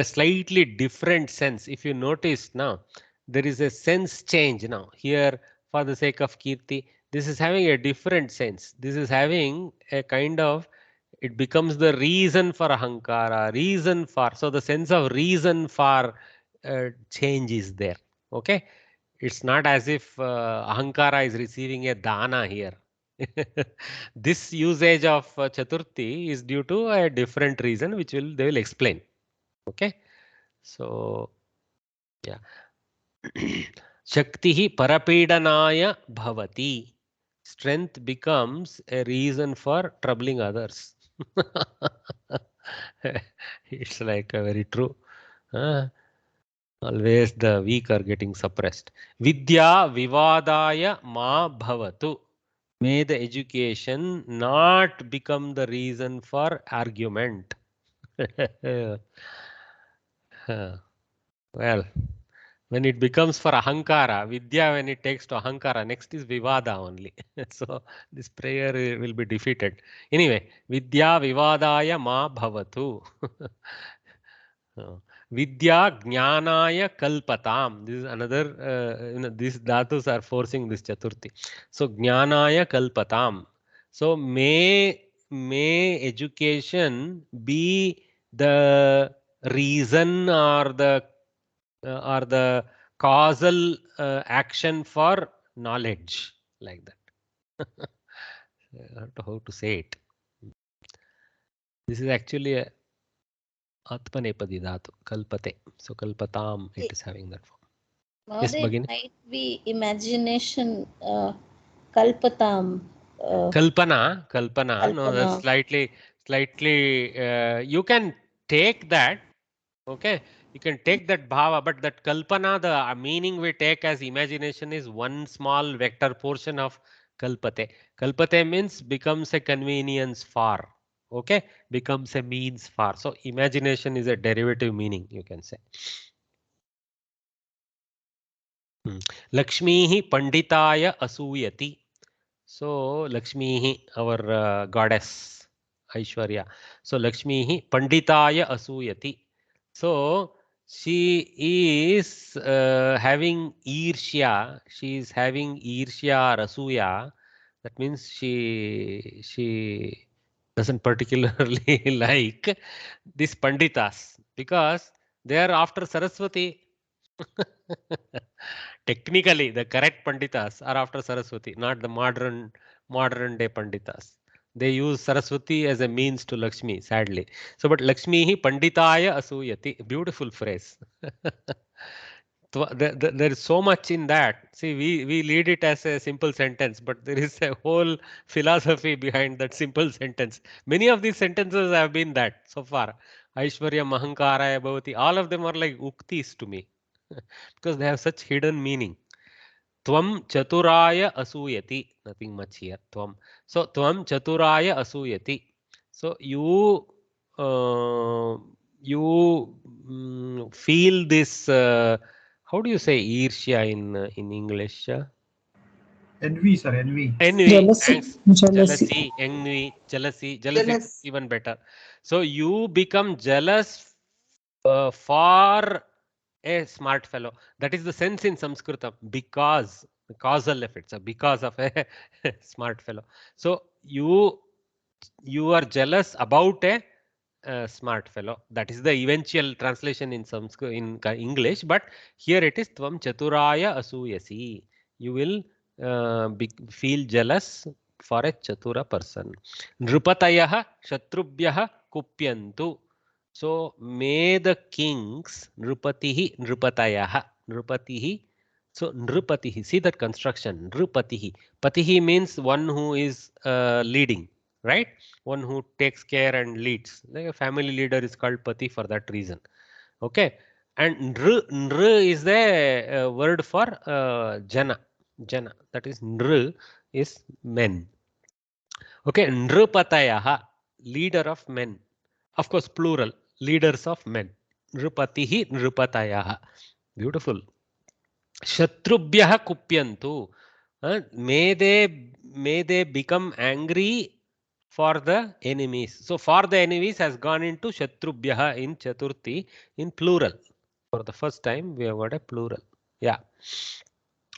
slightly different sense. If you notice now, there is a sense change now here for the sake of Kirti. This is having a different sense. This is having a kind of, it becomes the reason for ahankara, reason for, so the sense of reason for change is there. Okay, it's not as if ahankara is receiving a dana here. This usage of Chaturthi is due to a different reason, which they will explain. Okay, so yeah, Shaktihi parapedanaya bhavati. Strength becomes a reason for troubling others. It's like very true. Uh, Always the weak are getting suppressed. Vidya vivadaya ma bhavatu. May the education not become the reason for argument. Well, when it becomes for ahankara, vidya, when it takes to ahankara, next is vivada only. So this prayer will be defeated. Anyway, vidya vivadaya ma bhavatu. Vidya jnanaya kalpatam. This is another, these dhatus are forcing this chaturthi. So jnanaya kalpatam. So may education be the reason or the causal action for knowledge, like that. I don't know how to say it. This is actually a Atmanepadi dhatu, kalpate. So kalpatam, it is having that form. Yes,
Mahoday, it
Bhagini?
might be imagination, kalpatam.
Kalpana. No, that's
Kalpana.
slightly. You can take that. Okay, you can take that bhava, but that kalpana, the meaning we take as imagination is one small vector portion of kalpate. Kalpate means becomes a convenience for. Okay, becomes a means for. So imagination is a derivative meaning, you can say. Lakshmihi panditaya asuyati. So Lakshmihi, our goddess Aishwarya. So Lakshmihi panditaya asuyati. So she is having Irsya. She is having Irsya or Asuya. That means she doesn't particularly like these panditas because they are after Saraswati. Technically, the correct panditas are after Saraswati, not the modern day panditas. They use Saraswati as a means to Lakshmi, sadly. So, but Lakshmi hi panditaya asuyati. Beautiful phrase. There is so much in that. See, we lead it as a simple sentence, but there is a whole philosophy behind that simple sentence. Many of these sentences have been that so far. Aishwarya Mahankaraya Bhavati. All of them are like uktis to me because they have such hidden meaning. Tvam chaturaya asuyati. Nothing much here. Tvam. So tvam chaturaya asuyati. So you feel this. How do you say irsya in English?
Envy, sir, envy.
Envy.
Jealousy.
Thanks.
Jealousy.
Jealousy, envy, jealousy could
Jealous.
be even better. So you become jealous for a smart fellow. That is the sense in Samskrita, because the causal effects are because of a smart fellow. So you are jealous about a smart fellow. That is the eventual translation in Sanskrit, in English, but here it is tvam chaturaya asuyasi. You will feel jealous for a chatura person. Nrupatayah shatrubhyah kupyantu. So may the kings, Nrupatihi, Nrupatayah, Nrupatihi. So Nrupatihi, see that construction, Nrupatihi. Patihi means one who is leading, right? One who takes care and leads. Like a family leader is called Pati for that reason. Okay. And Nr is the word for Jana. Jana. That is Nr is men. Okay. Nrupatayaha, leader of men. Of course, plural, leaders of men. Nrupatihi Nrupatayah. Beautiful. Shatrubhyah kupyantu. May they become angry for the enemies. So for the enemies has gone into Shatrubhyah in Chaturthi in plural. For the first time we have got a plural. Yeah.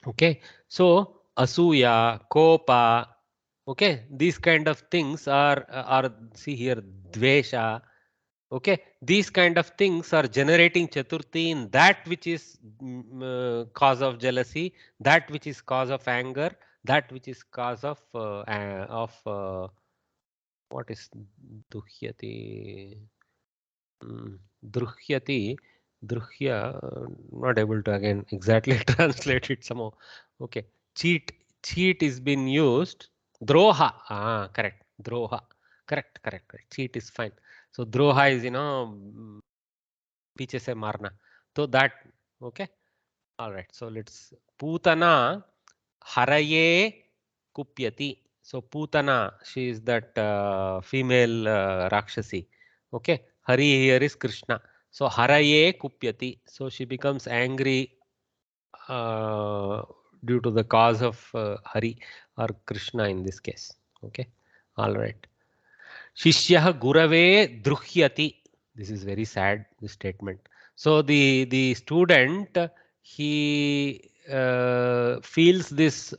Okay. So Asuya, Kopa. Okay. These kind of things are see here Dvesha. Okay, these kind of things are generating Chaturthi in that which is cause of jealousy, that which is cause of anger, that which is cause of what is Duhyati? Druhyati, Druhya, not able to again exactly translate it somehow. Okay, cheat is been used. Droha, correct. Droha, correct. Cheat is fine. So droha is पीछे से मारना तो that okay all right so let's putana haraye kupyati so putana she is that female rakshasi okay hari here is krishna so haraye kupyati so she becomes angry due to the cause of hari or krishna in this case okay all right Shishyah gurave druhyati. This is very sad, this statement. So the student he feels this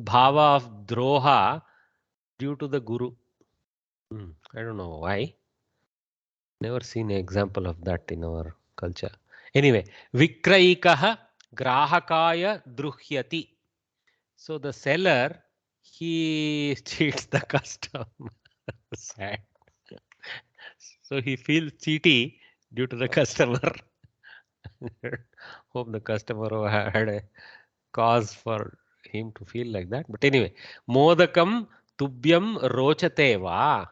bhava of droha due to the guru. I don't know why. Never seen an example of that in our culture. Anyway, vikrayikaha grahakaya druhyati. So the seller he cheats the customer. Sad. So he feels cheaty due to the customer. Hope the customer had a cause for him to feel like that. But anyway, Modakam Tubhyam Rochate va.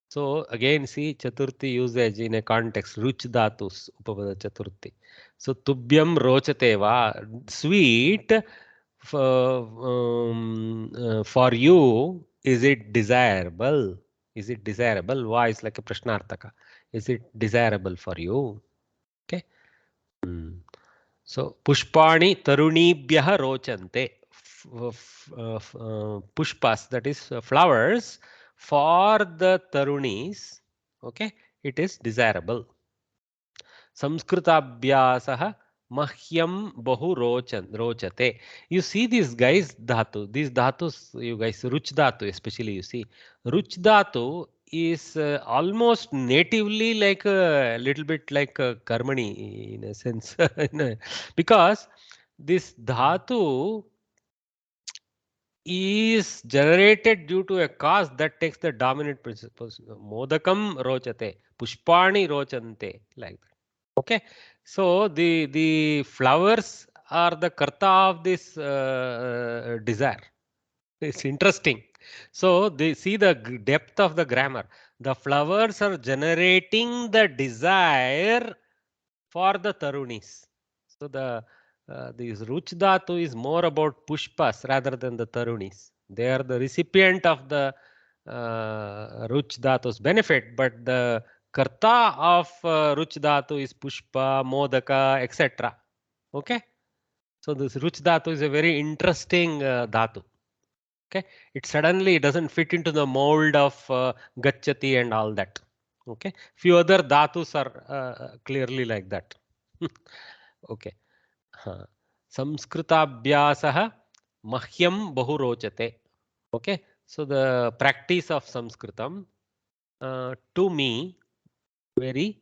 So again, see Chaturthi usage in a context. Ruch Dhatus Upapada Chaturthi. So Tubhyam Rochate va. Sweet for you, is it desirable? Is it desirable? Va is like a Prashnartaka. Is it desirable for you? Okay. So Pushpani Tarunibhyah Rochante. Pushpas, that is flowers for the Tarunis. Okay, it is desirable. Samskritabhyasah Mahyam Bahu Rochate. You see these guys dhatu, these dhatus, you guys, Ruch dhatu, especially you see. Ruch dhatu is almost natively like a little bit like a karmani in a sense. Because this dhatu is generated due to a cause that takes the dominant position. Modakam rochate, pushpani rochante, like that. Okay, so the flowers are the karta of this desire. It's interesting. So they see the depth of the grammar. The flowers are generating the desire for the tarunis. So this ruch dhatu is more about pushpas rather than the tarunis. They are the recipient of the ruch dhatu's benefit, but the karta of ruch dhatu is pushpa, modaka, etc. Okay. So this ruch dhatu is a very interesting dhatu. Okay, it suddenly doesn't fit into the mold of gachati and all that. Okay, few other dhatus are clearly like that. Okay. Samskritabhyasah mahyam bahu rochate. Okay, so the practice of Sanskritam to me very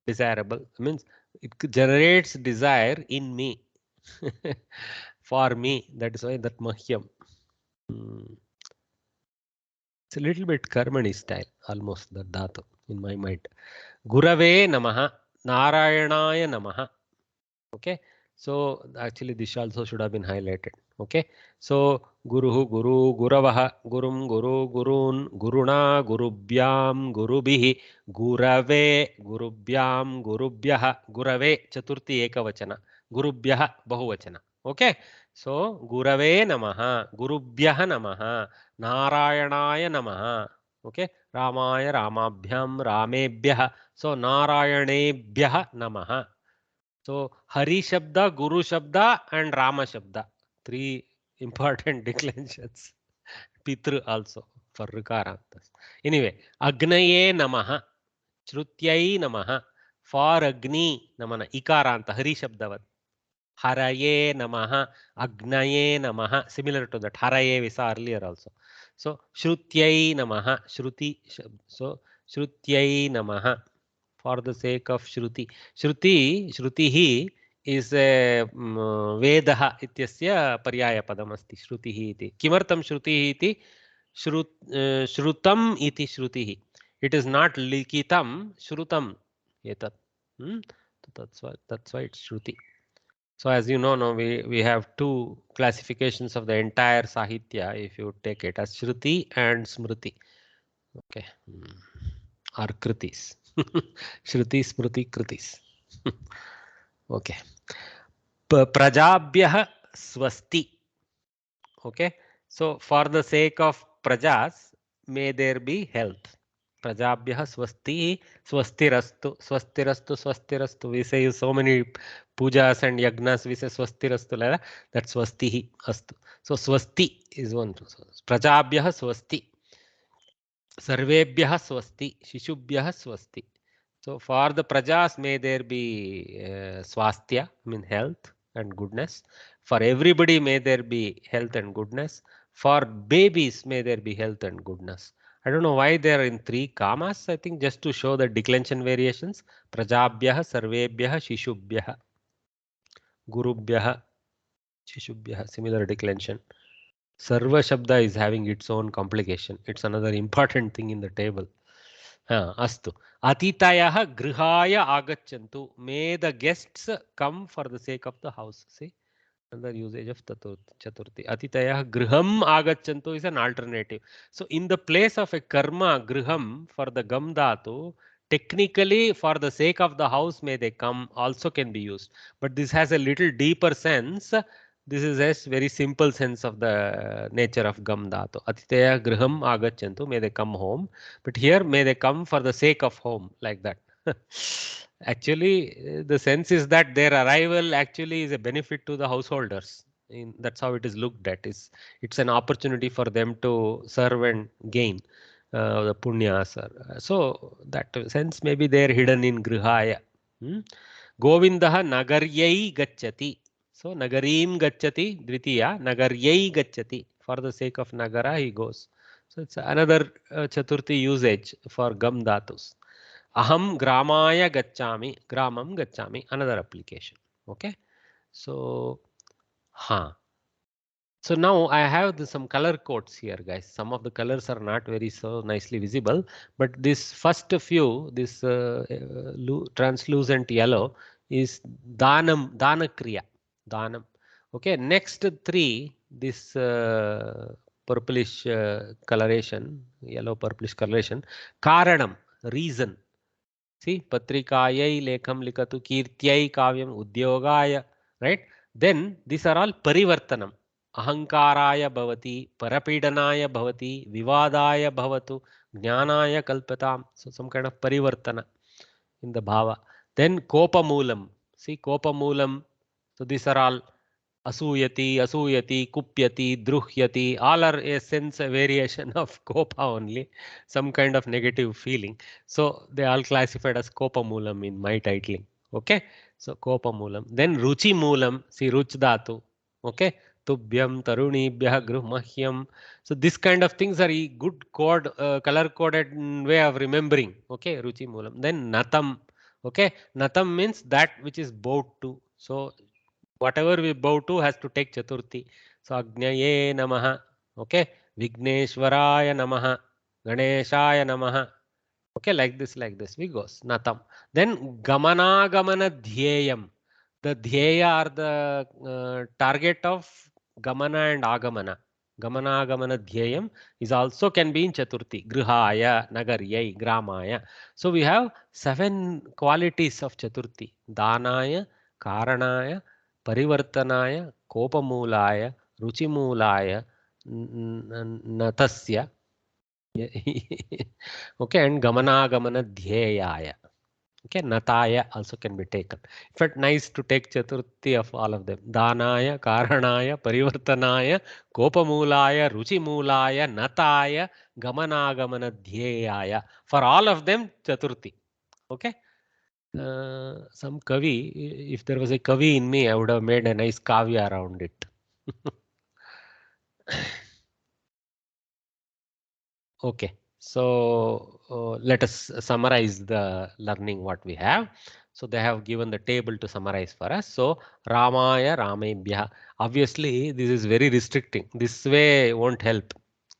desirable. Means it generates desire in me. For me, that is why that mahyam. It's a little bit karmani style, almost the dhatu in my mind. Gurave namaha, Narayanaya namaha. Okay, so actually this also should have been highlighted. Okay, so Guruhu Guru, Guravaha, Gurum Guru, Gurun, Guruna, Gurubhyam, Gurubihi, Gurave, Gurubhyam, Gurubhyaha, Gurave, Chaturthi Ekavachana, Gurubhyaha, Bahuvachana. Okay, so Gurave Namaha, Gurubhyaha Namaha, Narayanaya Namaha. Okay, Ramaya, Ramabhyam, Ramebhyah. So Narayanebhyah Namaha. So Hari Shabda, Guru Shabda, and Rama Shabda. Three important declensions. Pitru also for Rikarantas. Anyway, Agnaye Namaha, Shrutyai Namaha, for Agni Namana, Ikaranta, Hari Shabdavat. Haraye Namaha, Agnaye Namaha, similar to that. Haraye we saw earlier also. So Shrutyai Namaha, Shruti, so Shrutyai Namaha, for the sake of Shruti. Shrutihi is a Vedaha ityasya paryaya padam asti. Shrutihi iti. Kimartam Shrutihi iti? Shrutam iti Shrutihi. It is not likitam, Shrutam. Etat. That's why it's Shruti. So as you know, now we have two classifications of the entire Sahitya if you take it as Shruti and Smriti. Okay. Or Kritis. Shruti, Smriti, Kritis. Okay. Prajabhyah Swasti. Okay. So for the sake of Prajas, may there be health. Prajabhyah Swasti, Swastirastu, Swastirastu, Swastirastu. We say so many pujas and yagnas, we say Swastirastu. That's Swastihi Astu. So Swasti is one. Prajabhyah Swasti. Sarvebhyah Swasti. Shishubhyah Swasti. So for the prajas, may there be swastya, I mean health and goodness. For everybody, may there be health and goodness. For babies, may there be health and goodness. I don't know why they are in three kamas. I think just to show the declension variations. Prajabhyah, Sarvebhyah, Shishubhyah, Gurubhyah, Shishubhyah. Similar declension. Sarva Shabda is having its own complication. It's another important thing in the table. Astu. Atitayah grihaya agachantu. May the guests come for the sake of the house. See, another usage of Chaturthi. Atitayah griham agachantu is an alternative. So in the place of a karma griham for the gam dhatu, technically for the sake of the house may they come also can be used. But this has a little deeper sense. This is a very simple sense of the nature of gam dhatu. Atitaya griham agachantu, may they come home. But here, may they come for the sake of home, like that. Actually, the sense is that their arrival actually is a benefit to the householders. That's how it is looked at. It's an opportunity for them to serve and gain the punyas. So that sense may be there hidden in grihaya. Govindaha nagaryai gacchati. So nagarim gacchati, dvitiya, nagaryai gacchati. For the sake of nagara, he goes. So it's another Chaturthi usage for gam dhatus. Aham gramaya gacchami, gramam gacchami, another application. Okay. So, So now I have some color codes here, guys. Some of the colors are not very so nicely visible, but this first few, this translucent yellow is danam, danakriya, danam. Okay, next three, this purplish coloration, yellow purplish coloration, karanam, reason. See, patrikayai lekham likatu kirtyai kavyam udyogaya, right? Then these are all parivartanam. Ahankaraya bhavati, parapidanaya bhavati, vivadaya bhavatu, jnanaya kalpatam. So some kind of parivartana in the bhava. Then kopamulam. See, kopamulam. So these are all asuyati, asuyati, kupyati, druhyati. All are a sense, a variation of kopa only. Some kind of negative feeling. So they all classified as kopamulam in my titling. Okay. So kopamulam. Then ruchi mulam. See, ruch dhatu. Okay. Tubhyam, tarunibhyah, gruhmahyam. So this kind of things are a good code, color coded way of remembering. Okay, ruchi mulam. Then natam. Okay, natam means that which is bowed to. So whatever we bow to has to take Chaturthi. So Agnaye Namaha. Okay, Vigneshwaraya Namaha. Ganeshaya Namaha. Okay, like this we goes. Natam. Then Gamana Gamana Dhyayam. The Dhyaya are the target of Gamana and Agamana. Gamana Gamana Dhyayam is also can be in Chaturthi. Grihaya, Nagaryai, Gramaya. So we have 7 qualities of Chaturthi. Danaya, Karanaya, Parivartanaya, Kopamulaya, Ruchimulaya, Natasya, Okay, and Gamana Dhyayaya. Okay, Nataya also can be taken. In fact, nice to take Chaturthi of all of them. Danaya, Karanaya, Parivartanaya, Kopamulaya, Ruchimulaya, Nataya, Gamana Dhyayaya. For all of them, Chaturthi. Okay. Some Kavi, if there was a Kavi in me, I would have made a nice kavya around it. Okay, so let us summarize the learning what we have. So they have given the table to summarize for us. So Ramaya Ramebhya. Obviously, this is very restricting. This way won't help.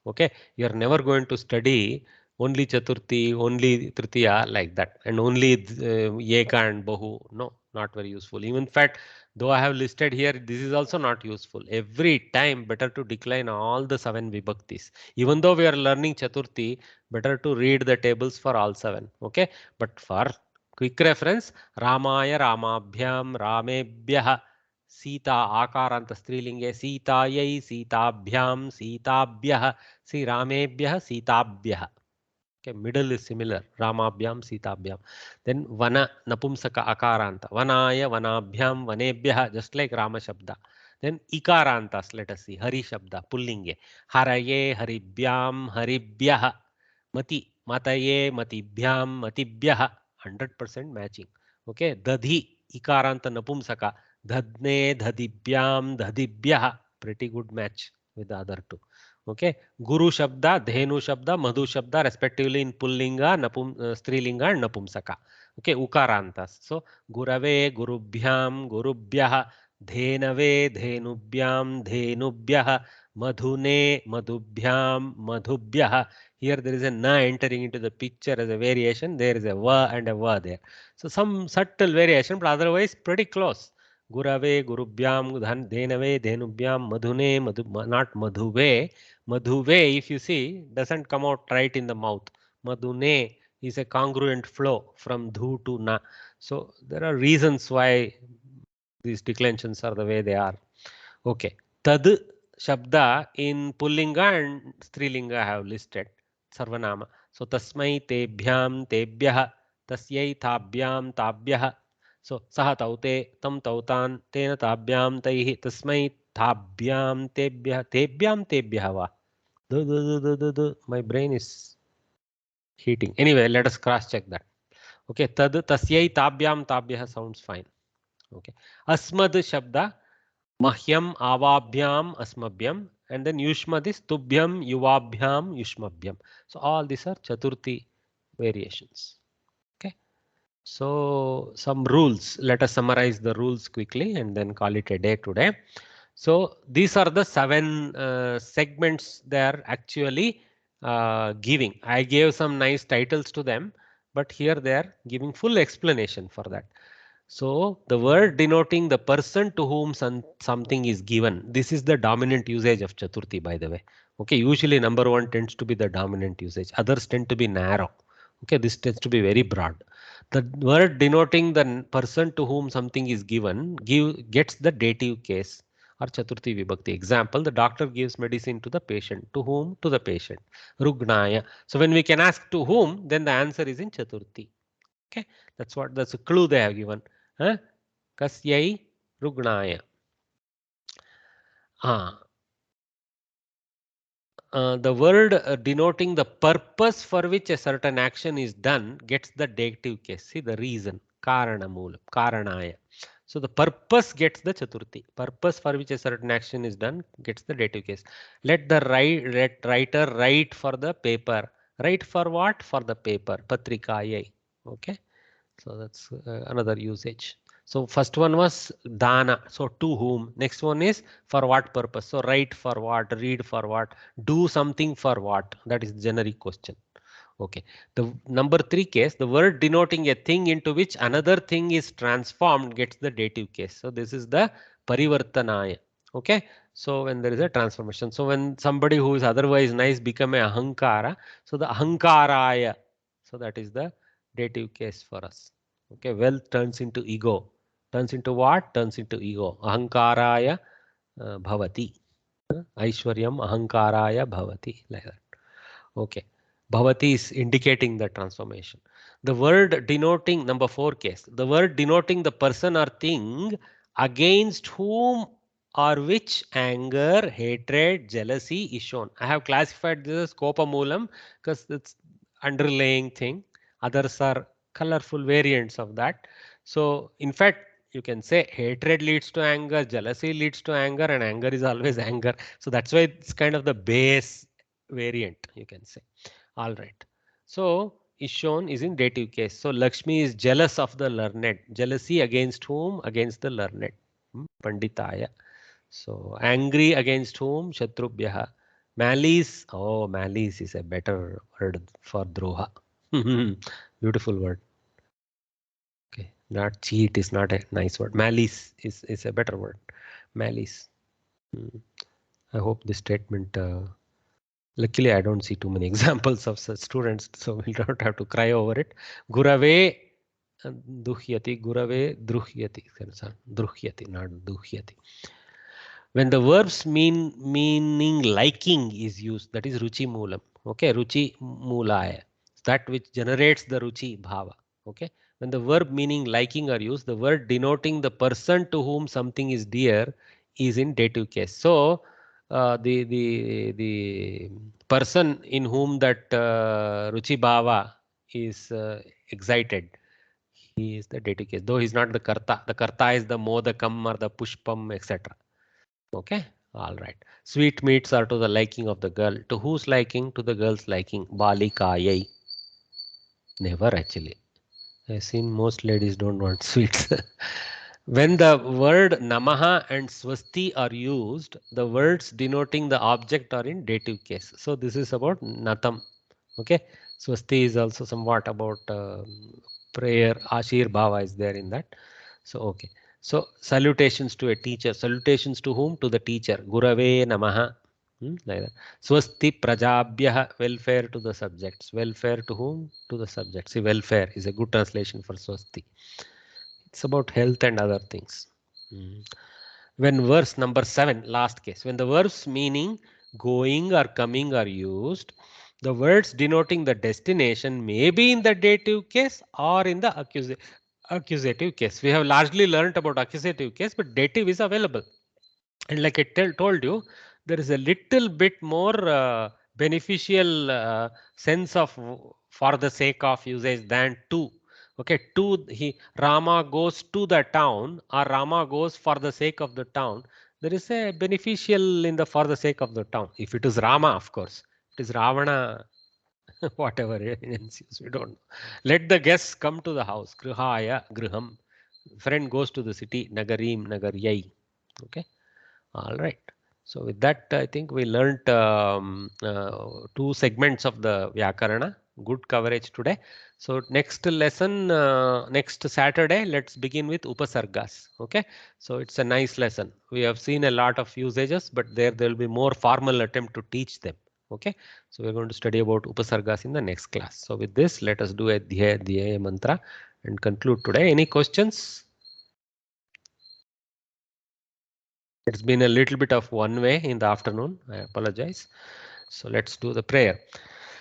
Okay, you are never going to study only Chaturthi, only Tritiya like that, and only Eka and Bahu. No, not very useful. Even in fact, though I have listed here, this is also not useful. Every time better to decline all the 7 vibhaktis. Even though we are learning Chaturthi, better to read the tables for all 7. Okay, but for quick reference, Ramaya Ramabhyam Ramebhyah Sita Akaranta Strilinge Sitayai Sitabhyam Sitabhyah See Ramebhyah Sitabhyah. Okay, middle is similar. Ramabhyam, Sitabhyam. Then Vana, Napumsaka Akaranta. Vanaya, Vanabhyam, Vanebhyah, just like Rama Shabda. Then Ikarantas, let us see. Hari Shabda, Pullinge. Haraye, Haribhyam, Haribhyah. Mati, Mataye, Matibhyam, Matibhyah. 100% matching. Okay, Dadhi, Ikaranta Napumsaka. Dadne, Dadibhyam, Dadibhyah. Pretty good match with the other two. Okay, Guru Shabda, Dhenu Shabda, Madhu Shabda, respectively in Pullinga, Strilinga, and Napumsaka. Okay, Ukarantas. So, Gurave, Gurubhyam, Gurubhyah, Dhenave, Dhenubhyam, Dhenubhyah, Madhune, Madhubhyam, Madhubhyah. Here there is a na entering into the picture as a variation. There is a va and a va there. So, some subtle variation, but otherwise pretty close. Gurave, Gurubhyam, Dhenave, Dhenubhyam, Madhune, not Madhuve. Madhuve, if you see, doesn't come out right in the mouth. Madhune is a congruent flow from dhu to na. So there are reasons why these declensions are the way they are. Okay. Tad Shabda in Pullinga and Strilinga I have listed. Sarvanama. So Tasmai Tebhyam Tebhyah Tasyai Tabhyam Tabhyah. So Saha Taute Tam Tautan Tena Tabhyam Taihi Tasmai Tabhyam Tebhyah Tebhyam Tebhyah Va. My brain is heating. Anyway, let us cross check that. Okay, tad tasyai tabhyam tabhyah sounds fine. Okay, asmad shabda mahyam avabhyam asmabhyam, and then yushmad is tubhyam yuvabhyam yushmabhyam. So all these are chaturthi variations. Okay, so some rules. Let us summarize the rules quickly and then call it a day today. So these are the 7 segments they are actually giving. I gave some nice titles to them, but here they are giving full explanation for that. So the word denoting the person to whom something is given. This is the dominant usage of Chaturthi, by the way. Okay, usually number 1 tends to be the dominant usage. Others tend to be narrow. Okay, this tends to be very broad. The word denoting the person to whom something is given gets the dative case or Chaturthi Vibhakti. Example, the doctor gives medicine to the patient. To whom? To the patient. Rugnaya. So when we can ask to whom, then the answer is in Chaturthi. Okay, that's a clue they have given. Huh? Kasyai Rugnaya. The word denoting the purpose for which a certain action is done gets the dative case. See the reason. Karanamoolam. Karanaya. So the purpose gets the Chaturthi. Purpose for which a certain action is done gets the dative case. Let the writer write for the paper. Write for what? For the paper. Patrikayai. Okay. So that's another usage. So first one was dana. So to whom? Next one is for what purpose? So write for what? Read for what? Do something for what? That is the generic question. Okay. The number 3 case, the word denoting a thing into which another thing is transformed gets the dative case. So this is the parivartanaya. Okay. So when there is a transformation. So when somebody who is otherwise nice become a ahankara. So the ahankaraya. So that is the dative case for us. Okay. Wealth turns into ego. Turns into what? Turns into ego. Ahankaraya bhavati. Aishwaryam ahankaraya bhavati. Like that. Okay. Bhavati is indicating the transformation. The word denoting, number 4 case, the word denoting the person or thing against whom or which anger, hatred, jealousy is shown. I have classified this as Kopamulam because it's underlying thing. Others are colorful variants of that. So in fact, you can say hatred leads to anger, jealousy leads to anger, and anger is always anger. So that's why it's kind of the base variant, you can say. All right. So is shown is in dative case. So Lakshmi is jealous of the learned. Jealousy against whom? Against the learned. Panditaya. So angry against whom? Shatrubhyaha. Malice. Oh, malice is a better word for droha. Beautiful word. Okay. Not cheat is not a nice word. Malice is a better word. Malice. I hope this statement. Luckily, I don't see too many examples of such students, so we'll not have to cry over it. Gurave duhyati, gurave druhyati. Druhyati, not duhyati. When the verbs meaning liking is used, that is ruchi moolam. Okay, ruchi moolaya. That which generates the ruchi bhava. Okay. When the verb meaning liking are used, the word denoting the person to whom something is dear is in dative case. So the person in whom that ruchi bhava is excited, he is the dative case. Though he is not the karta. The karta is the modakam or the pushpam, etc. Okay. All right. Sweetmeats are to the liking of the girl. To whose liking? To the girl's liking. Balikayai. Never actually. I've seen most ladies don't want sweets. When the word namaha and swasti are used, the words denoting the object are in dative case. So this is about natam. Okay. Swasti is also somewhat about prayer. Ashir bhava is there in that. So okay. So salutations to a teacher. Salutations to whom? To the teacher. Gurave namaha. Like that. Swasti prajabhyah, welfare to the subjects. Welfare to whom? To the subjects. See, welfare is a good translation for swasti. It's about health and other things. When verse number 7, last case, when the verbs meaning going or coming are used, the words denoting the destination may be in the dative case or in the accusative case. We have largely learnt about accusative case, but dative is available. And like I told you, there is a little bit more beneficial sense of for the sake of usage than to. Okay, Rama goes to the town or Rama goes for the sake of the town. There is a beneficial in the for the sake of the town. If it is Rama, of course. If it is Ravana, whatever ensues, we don't know. Let the guests come to the house. Grihaya, griham. Friend goes to the city. Nagarim, nagaryai. Okay. All right. So with that, I think we learnt 2 segments of the Vyakarana. Good coverage today. So next lesson, next Saturday, let's begin with Upasargas. Okay. So it's a nice lesson. We have seen a lot of usages, but there will be more formal attempt to teach them. Okay. So we're going to study about Upasargas in the next class. So with this, let us do a Dhyaya mantra and conclude today. Any questions? It's been a little bit of one way in the afternoon. I apologize. So let's do the prayer.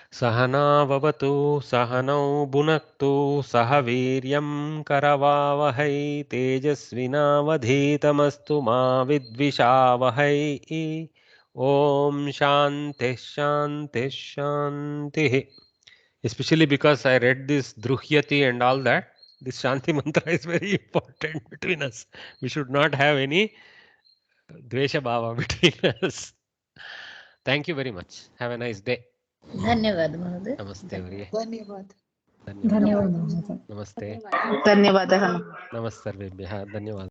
Sahana vavatu sahanau bhunaktu sahaviryam karavavahai tejasvinavadhitamastu ma vidvishavahai. Om shanti shanti shanti. Especially because I read this Druhyati and all that. This Shanti mantra is very important between us. We should not have any Dvesha Bhava between us. Thank you very much. Have a nice day.
धन्यवाद महोदय.
Namaste. Variye.
धन्यवाद.
Dhanyawad.
धन्यवाद.
Namaste.
ಧನ್ಯವಾದಗಳು.
Namaste. Dhanyawad.